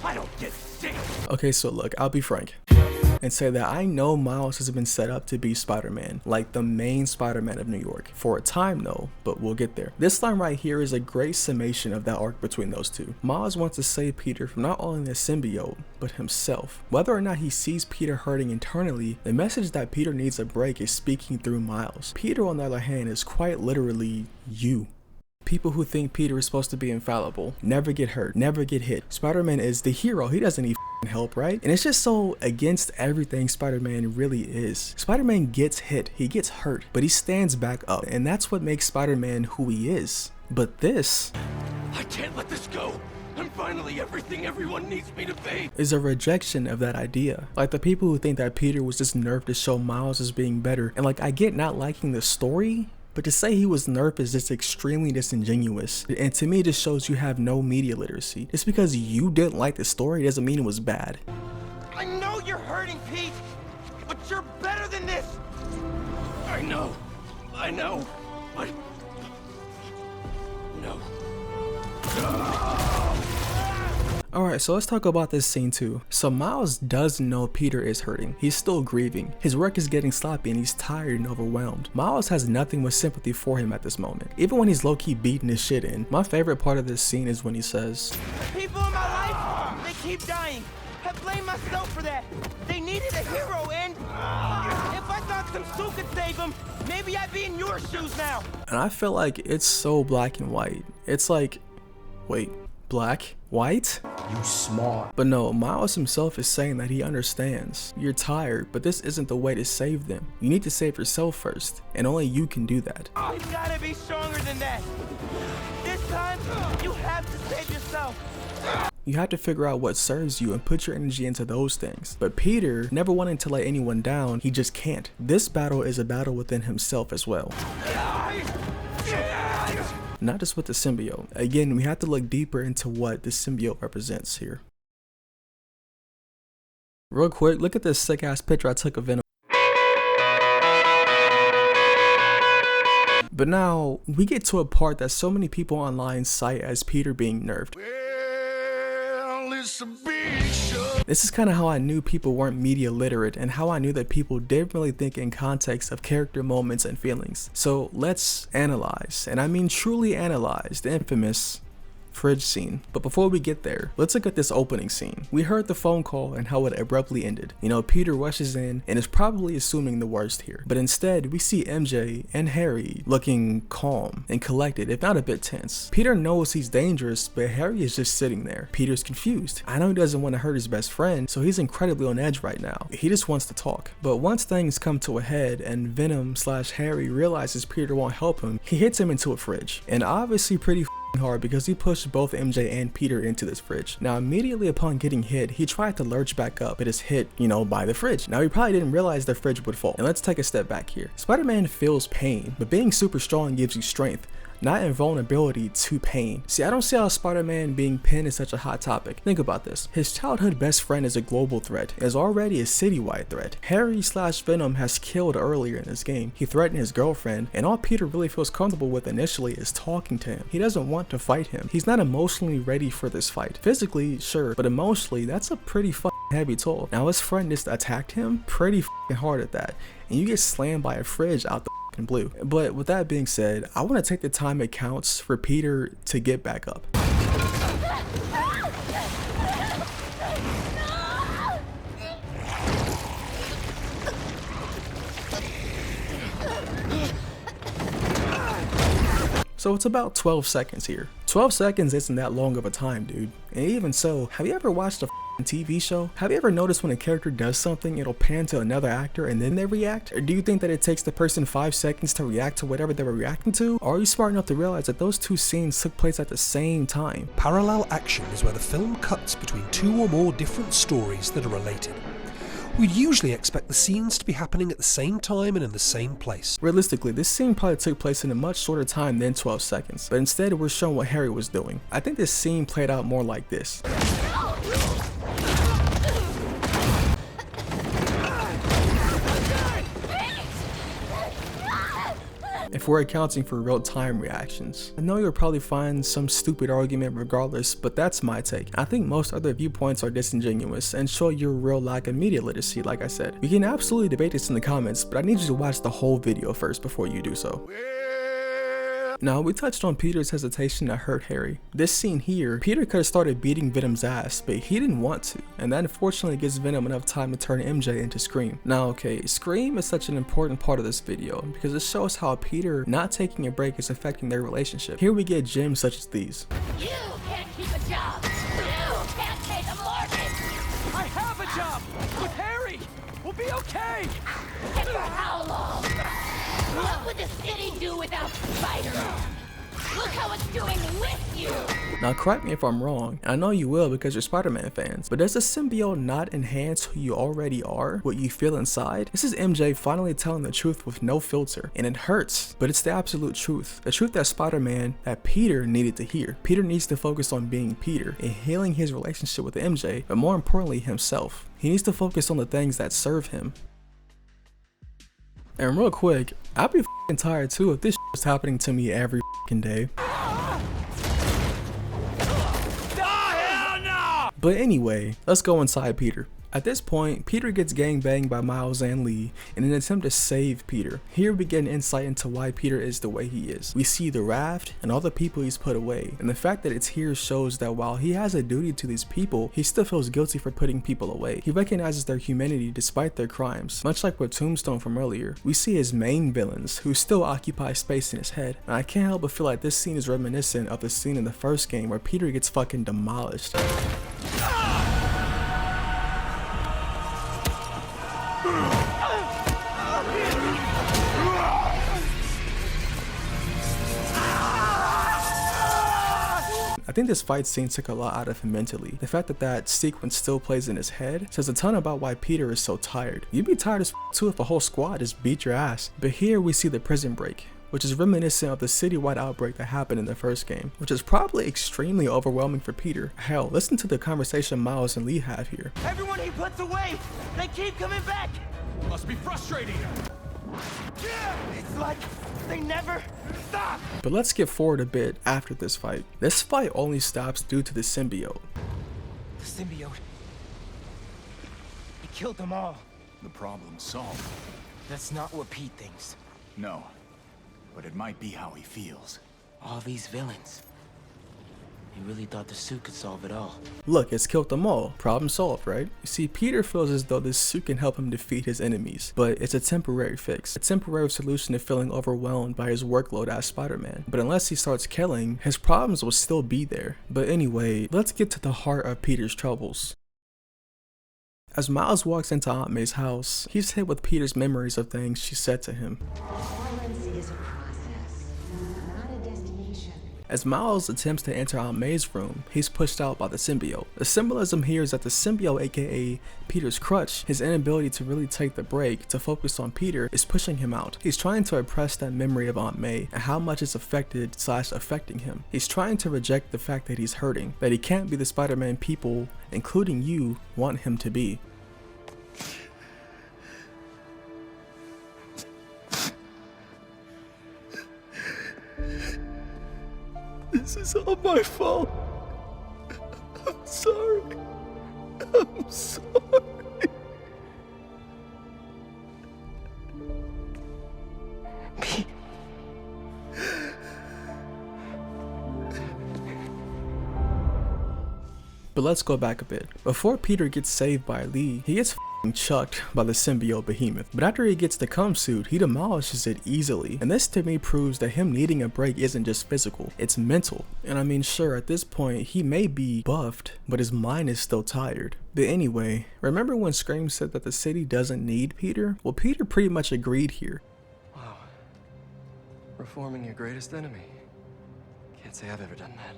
I don't get sick. Okay, so look, I'll be frank and say that I know Miles has been set up to be Spider-Man, like the main Spider-Man of New York, for a time though, but we'll get there. This line right here is a great summation of that arc between those two. Miles wants to save Peter from not only the symbiote, but himself. Whether or not he sees Peter hurting internally, the message that Peter needs a break is speaking through Miles. Peter, on the other hand, is quite literally you. People who think Peter is supposed to be infallible never get hurt, never get hit. Spider-Man is the hero. He doesn't need help, right? And it's just so against everything Spider-Man really is. Spider-Man gets hit, he gets hurt, but he stands back up, and that's what makes Spider-Man who he is. But this, I can't let this go. I'm finally everything everyone needs me to be. Is a rejection of that idea. Like the people who think that Peter was just nerfed to show Miles as being better, and like I get not liking the story, but to say he was nerfed is just extremely disingenuous. And to me, it just shows you have no media literacy. Just because you didn't like the story doesn't mean it was bad. I know you're hurting, Pete, but you're better than this. I know, but no. Alright, so let's talk about this scene too. So Miles does know Peter is hurting. He's still grieving. His work is getting sloppy and he's tired and overwhelmed. Miles has nothing but sympathy for him at this moment. Even when he's low-key beating his shit in. My favorite part of this scene is when he says, People in my life, they keep dying. I blame myself for that. They needed a hero, and if I thought some suit could save them, maybe I'd be in your shoes now. And I feel like it's so black and white. It's like, wait, black? White? You smart. But no, Miles himself is saying that he understands. You're tired, but this isn't the way to save them. You need to save yourself first, and only you can do that. You gotta be stronger than that. This time, you have to save yourself. You have to figure out what serves you and put your energy into those things. But Peter, never wanting to let anyone down, he just can't. This battle is a battle within himself as well. Not just with the symbiote. Again, we have to look deeper into what the symbiote represents here. Real quick, look at this sick ass picture I took of Venom. But now, we get to a part that so many people online cite as Peter being nerfed. This is kind of how I knew people weren't media literate and how I knew that people didn't really think in context of character moments and feelings. So let's analyze, and I mean truly analyze, the infamous fridge scene. But before we get there, let's look at this opening scene. We heard the phone call and how it abruptly ended. You know, Peter rushes in and is probably assuming the worst here. But instead, we see MJ and Harry looking calm and collected, if not a bit tense. Peter knows he's dangerous, but Harry is just sitting there. Peter's confused. I know he doesn't want to hurt his best friend, so he's incredibly on edge right now. He just wants to talk. But once things come to a head and Venom/Harry realizes Peter won't help him, he hits him into a fridge. And obviously pretty hard because he pushed both MJ and Peter into this fridge. Now immediately upon getting hit, he tried to lurch back up but is hit, you know, by the fridge. Now he probably didn't realize the fridge would fall. And let's take a step back here. Spider-Man feels pain, but being super strong gives you strength, not invulnerability to pain. See, I don't see how Spider-Man being pinned is such a hot topic. Think about this. His childhood best friend is a global threat, is already a citywide threat. Harry/Venom has killed earlier in this game. He threatened his girlfriend, and all Peter really feels comfortable with initially is talking to him. He doesn't want to fight him. He's not emotionally ready for this fight. Physically, sure, but emotionally, that's a pretty heavy toll. Now his friend just attacked him pretty hard at that, and you get slammed by a fridge out the blue. But with that being said, I want to take the time it counts for Peter to get back up. So it's about 12 seconds here. 12 seconds isn't that long of a time, dude. And even so, have you ever watched a TV show? Have you ever noticed when a character does something, it'll pan to another actor and then they react? Or do you think that it takes the person 5 seconds to react to whatever they were reacting to? Or are you smart enough to realize that those two scenes took place at the same time? Parallel action is where the film cuts between 2 or more different stories that are related. We'd usually expect the scenes to be happening at the same time and in the same place. Realistically, this scene probably took place in a much shorter time than 12 seconds, but instead we're shown what Harry was doing. I think this scene played out more like this. if we're accounting for real-time reactions. I know you'll probably find some stupid argument regardless, but that's my take. I think most other viewpoints are disingenuous and show your real lack of media literacy, like I said. We can absolutely debate this in the comments, but I need you to watch the whole video first before you do so. Now, we touched on Peter's hesitation to hurt Harry. This scene here, Peter could have started beating Venom's ass, but he didn't want to, and that unfortunately gives Venom enough time to turn MJ into Scream. Now, okay, Scream is such an important part of this video because it shows how Peter not taking a break is affecting their relationship. Here we get gems such as these. You can't keep a job. You can't pay the mortgage. I have a job with Harry. We'll be okay. And for how long? What would the city do without Spider-Man? Look how it's doing with you! Now correct me if I'm wrong, I know you will because you're Spider-Man fans, but does the symbiote not enhance who you already are, what you feel inside? This is MJ finally telling the truth with no filter, and it hurts, but it's the absolute truth. The truth that Spider-Man, that Peter needed to hear. Peter needs to focus on being Peter and healing his relationship with MJ, but more importantly himself. He needs to focus on the things that serve him. And real quick, I'd be f***ing tired too if this was happening to me every f***ing day. But anyway, let's go inside Peter. At this point, Peter gets gangbanged by Miles and Lee in an attempt to save Peter. Here we get an insight into why Peter is the way he is. We see the Raft and all the people he's put away, and the fact that it's here shows that while he has a duty to these people, he still feels guilty for putting people away. He recognizes their humanity despite their crimes. Much like with Tombstone from earlier, we see his main villains who still occupy space in his head, and I can't help but feel like this scene is reminiscent of the scene in the first game where Peter gets fucking demolished. I think this fight scene took a lot out of him mentally. The fact that that sequence still plays in his head says a ton about why Peter is so tired. You'd be tired as too if a whole squad just beat your ass. But here we see the prison break, which is reminiscent of the citywide outbreak that happened in the first game, which is probably extremely overwhelming for Peter. Hell, listen to the conversation Miles and Lee have here. Everyone he puts away, they keep coming back. Must be frustrating. It's like they never stop. But let's skip forward a bit after this fight. This fight only stops due to the symbiote. The symbiote. He killed them all. The problem solved. That's not what Pete thinks. No, but it might be how he feels. All these villains. He really thought the suit could solve it all. Look, it's killed them all. Problem solved, right? You see, Peter feels as though this suit can help him defeat his enemies, but it's a temporary fix. A temporary solution to feeling overwhelmed by his workload as Spider-Man. But unless he starts killing, his problems will still be there. But anyway, let's get to the heart of Peter's troubles. As Miles walks into Aunt May's house, he's hit with Peter's memories of things she said to him. As Miles attempts to enter Aunt May's room, he's pushed out by the symbiote. The symbolism here is that the symbiote, aka Peter's crutch, his inability to really take the break to focus on Peter, is pushing him out. He's trying to repress that memory of Aunt May and how much it's affecting him. He's trying to reject the fact that he's hurting, that he can't be the Spider-Man people, including you, want him to be. This is all my fault. I'm sorry. I'm sorry. Pete. But let's go back a bit. Before Peter gets saved by Lee, he gets chucked by the symbiote behemoth. But after he gets the cum suit, he demolishes it easily. And this to me proves that him needing a break isn't just physical, it's mental. And I mean, sure, at this point, he may be buffed, but his mind is still tired. But anyway, remember when Scream said that the city doesn't need Peter? Well, Peter pretty much agreed here. Wow. Reforming your greatest enemy. Can't say I've ever done that.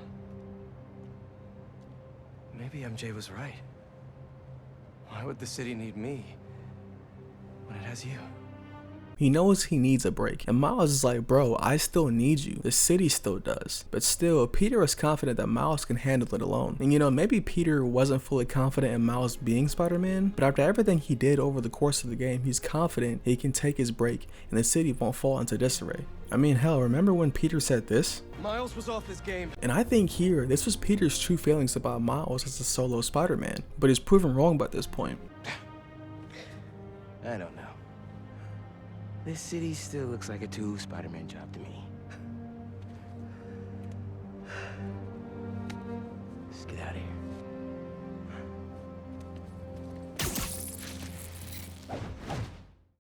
Maybe MJ was right. Why would the city need me when it has you? He knows he needs a break, and Miles is like, bro, I still need you. The city still does. But still, Peter is confident that Miles can handle it alone. And you know, maybe Peter wasn't fully confident in Miles being Spider-Man, but after everything he did over the course of the game, he's confident he can take his break and the city won't fall into disarray. I mean, hell, remember when Peter said this? Miles was off his game. And I think here, this was Peter's true feelings about Miles as a solo Spider-Man, but he's proven wrong by this point. I don't know. This city still looks like a Spider-Man job to me. Let's get out of here.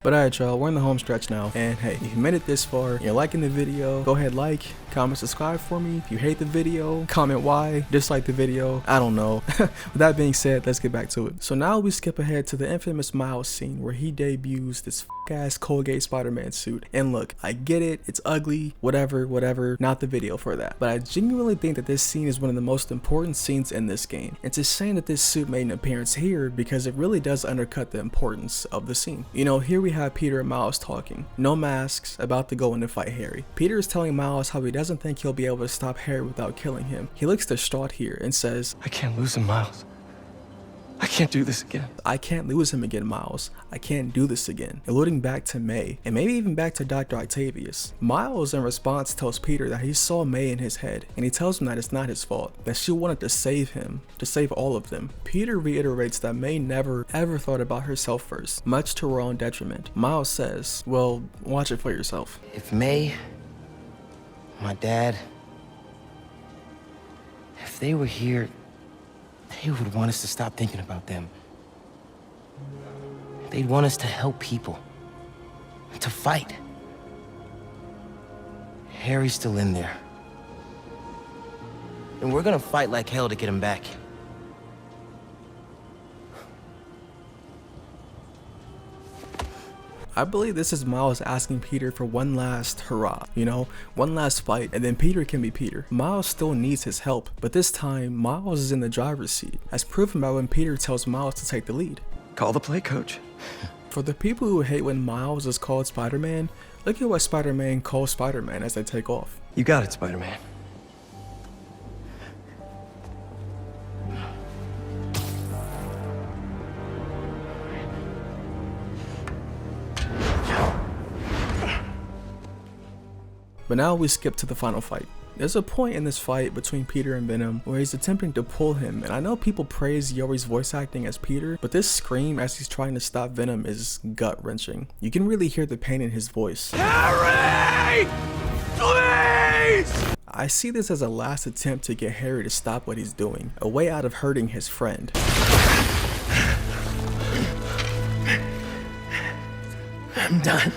But alright y'all, we're in the home stretch now, and hey, if you made it this far, you're liking the video, go ahead, like, comment, subscribe for me. If you hate the video, comment why, dislike the video, I don't know. With that being said, let's get back to it. So now we skip ahead to the infamous Miles scene where he debuts this ass Colgate Spider-Man suit. And look, I get it, it's ugly, whatever, not the video for that. But I genuinely think that this scene is one of the most important scenes in this game. It's a shame that this suit made an appearance here because it really does undercut the importance of the scene. You know, here we have Peter and Miles talking, no masks, about to go in and fight Harry. Peter is telling Miles how he doesn't think he'll be able to stop Harry without killing him. He looks distraught here and says, I can't lose him, Miles. I can't do this again. I can't lose him again, Miles. I can't do this again. Alluding back to May, and maybe even back to Dr. Octavius. Miles in response tells Peter that he saw May in his head, and he tells him that it's not his fault, that she wanted to save him, to save all of them. Peter reiterates that May never ever thought about herself first, much to her own detriment. Miles says, well, watch it for yourself. If May, my dad, if they were here, they would want us to stop thinking about them. They'd want us to help people, to fight. Harry's still in there. And we're gonna fight like hell to get him back. I believe this is Miles asking Peter for one last hurrah, you know, one last fight, and then Peter can be Peter. Miles still needs his help, but this time, Miles is in the driver's seat, as proven by when Peter tells Miles to take the lead. Call the play, coach. For the people who hate when Miles is called Spider-Man, look at what Spider-Man calls Spider-Man as they take off. You got it, Spider-Man. But now we skip to the final fight. There's a point in this fight between Peter and Venom where he's attempting to pull him, and I know people praise Yori's voice acting as Peter, but this scream as he's trying to stop Venom is gut-wrenching. You can really hear the pain in his voice. Harry! Please! I see this as a last attempt to get Harry to stop what he's doing, a way out of hurting his friend. I'm done.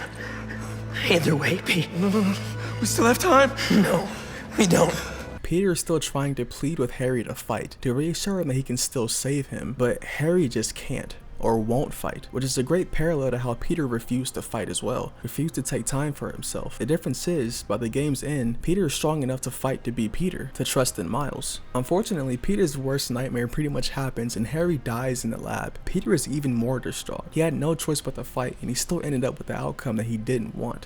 Either way, Pete. No. We still have time? No, we don't. Peter is still trying to plead with Harry to fight, to reassure him that he can still save him, but Harry just can't, or won't fight, which is a great parallel to how Peter refused to fight as well, refused to take time for himself. The difference is, by the game's end, Peter is strong enough to fight to be Peter, to trust in Miles. Unfortunately, Peter's worst nightmare pretty much happens and Harry dies in the lab. Peter is even more distraught. He had no choice but to fight, and he still ended up with the outcome that he didn't want.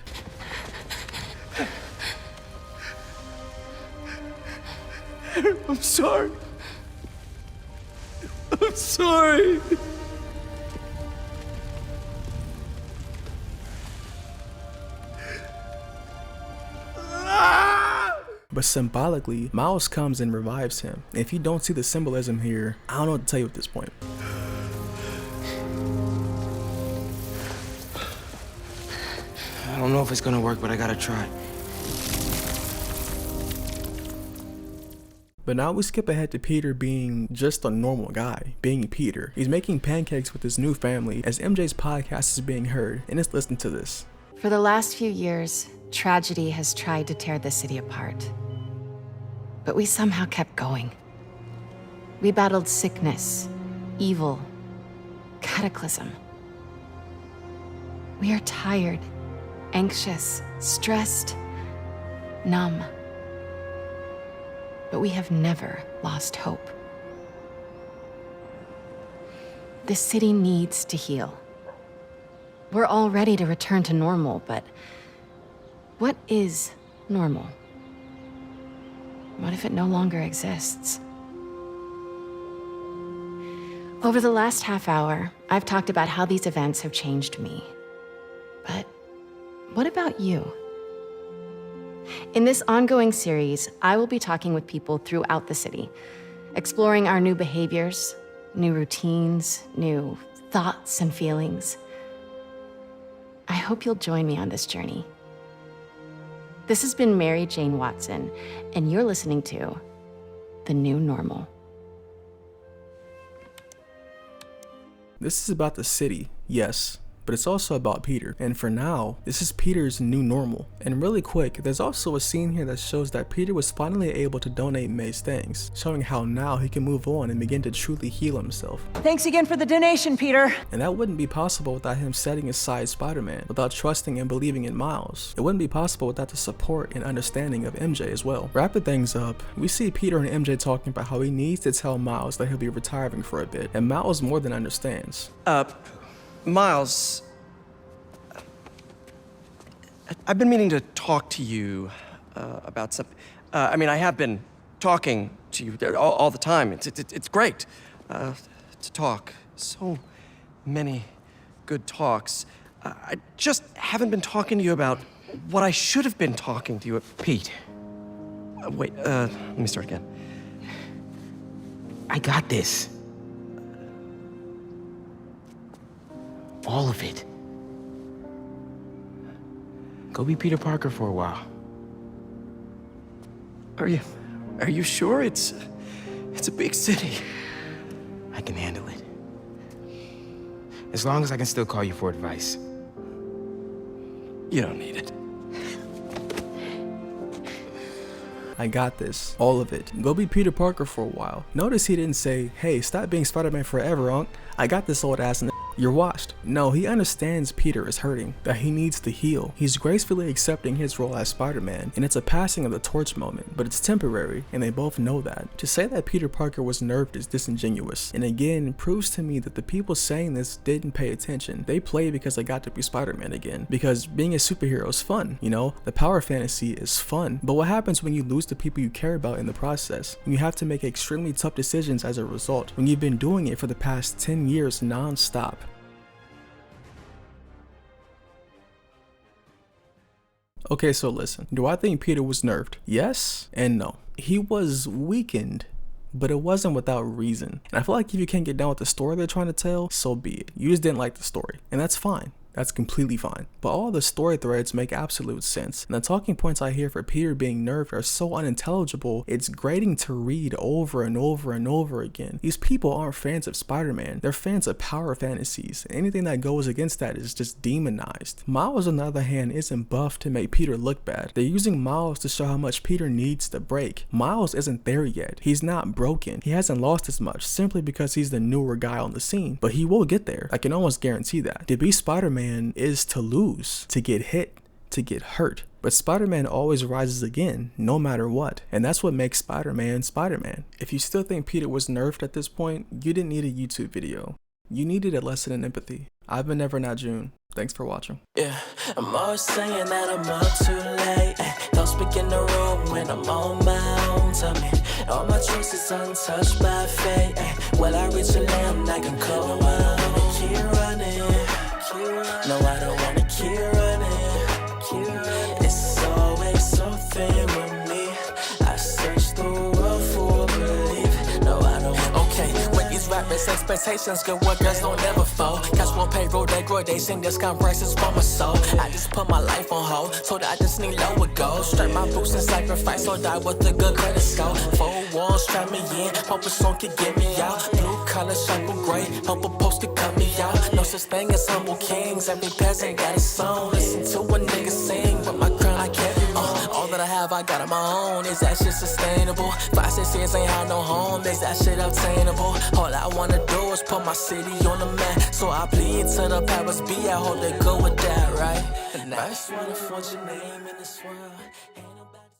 I'm sorry. I'm sorry. But symbolically, Miles comes and revives him. If you don't see the symbolism here, I don't know what to tell you at this point. I don't know if it's gonna work, but I gotta try. But now we skip ahead to Peter being just a normal guy, being Peter. He's making pancakes with his new family as MJ's podcast is being heard, and let's listen to this. For the last few years, tragedy has tried to tear the city apart. But we somehow kept going. We battled sickness, evil, cataclysm. We are tired, anxious, stressed, numb. But we have never lost hope. The city needs to heal. We're all ready to return to normal, but what is normal? What if it no longer exists? Over the last half hour, I've talked about how these events have changed me. But what about you? In this ongoing series, I will be talking with people throughout the city, exploring our new behaviors, new routines, new thoughts and feelings. I hope you'll join me on this journey. This has been Mary Jane Watson, and you're listening to The New Normal. This is about the city, yes, but it's also about Peter. And for now, this is Peter's new normal. And really quick, there's also a scene here that shows that Peter was finally able to donate May's things, showing how now he can move on and begin to truly heal himself. Thanks again for the donation, Peter. And that wouldn't be possible without him setting aside Spider-Man, without trusting and believing in Miles. It wouldn't be possible without the support and understanding of MJ as well. Wrapping things up, we see Peter and MJ talking about how he needs to tell Miles that he'll be retiring for a bit, and Miles more than understands. Miles, I've been meaning to talk to you about something. I mean, I have been talking to you all the time. It's great to talk. So many good talks. I just haven't been talking to you about what I should have been talking to you about. Pete. Wait, let me start again. I got this. All of it. Go be Peter Parker for a while. Are you sure? It's a big city. I can handle it. As long as I can still call you for advice. You don't need it. I got this. All of it. Go be Peter Parker for a while. Notice he didn't say, hey, stop being Spider-Man forever, Unc. I got this old ass. You're washed. No, he understands Peter is hurting, that he needs to heal. He's gracefully accepting his role as Spider-Man, and it's a passing of the torch moment, but it's temporary, and they both know that. To say that Peter Parker was nerfed is disingenuous, and again, proves to me that the people saying this didn't pay attention. They play because they got to be Spider-Man again, because being a superhero is fun, you know? The power fantasy is fun, but what happens when you lose the people you care about in the process? When you have to make extremely tough decisions as a result, when you've been doing it for the past 10 years non-stop. Okay, so listen, do I think Peter was nerfed? Yes and no. He was weakened, but it wasn't without reason. And I feel like if you can't get down with the story they're trying to tell, so be it. You just didn't like the story, and that's fine. That's completely fine. But all the story threads make absolute sense. And the talking points I hear for Peter being nerfed are so unintelligible, it's grating to read over and over and over again. These people aren't fans of Spider-Man. They're fans of power fantasies. Anything that goes against that is just demonized. Miles, on the other hand, isn't buffed to make Peter look bad. They're using Miles to show how much Peter needs to break. Miles isn't there yet. He's not broken. He hasn't lost as much simply because he's the newer guy on the scene. But he will get there. I can almost guarantee that. To be Spider-Man is to lose, to get hit, to get hurt. But Spider-Man always rises again, no matter what. And that's what makes Spider-Man Spider-Man. If you still think Peter was nerfed at this point, you didn't need a YouTube video. You needed a lesson in empathy. I've been Never Not June. Thanks for watching. Yeah, I'm always saying that I'm up too late. Don't speak in the room when I'm on my own. Tell me, all my choices untouched by fate. Will I reach a limb I can cover? I don't wanna keep running. No, I don't wanna keep running. It's always something with me. I search the world for belief. No, I don't wanna. Okay, with these rappers, expectations, good workers don't ever fall. Cash won't pay, roll they grow, they sing discount prices for my soul. I just put my life on hold, so that I just need lower goals. Strap my boots and sacrifice, or die with a good credit score. 4 walls, strap me in, hope a song can get me out. Blue collar, shackle gray, hope a post can cut me out. No such thing as humble kings, every peasant got a song. Listen to a nigga sing, but my crown I carry all that I have, I got on my own. Is that shit sustainable? 5, 6 years ain't had no home, is that shit obtainable? All I wanna do is put my city on the map. So I plead to the powers be, I hope they go with that, right? And I just wanna forge your name in this world.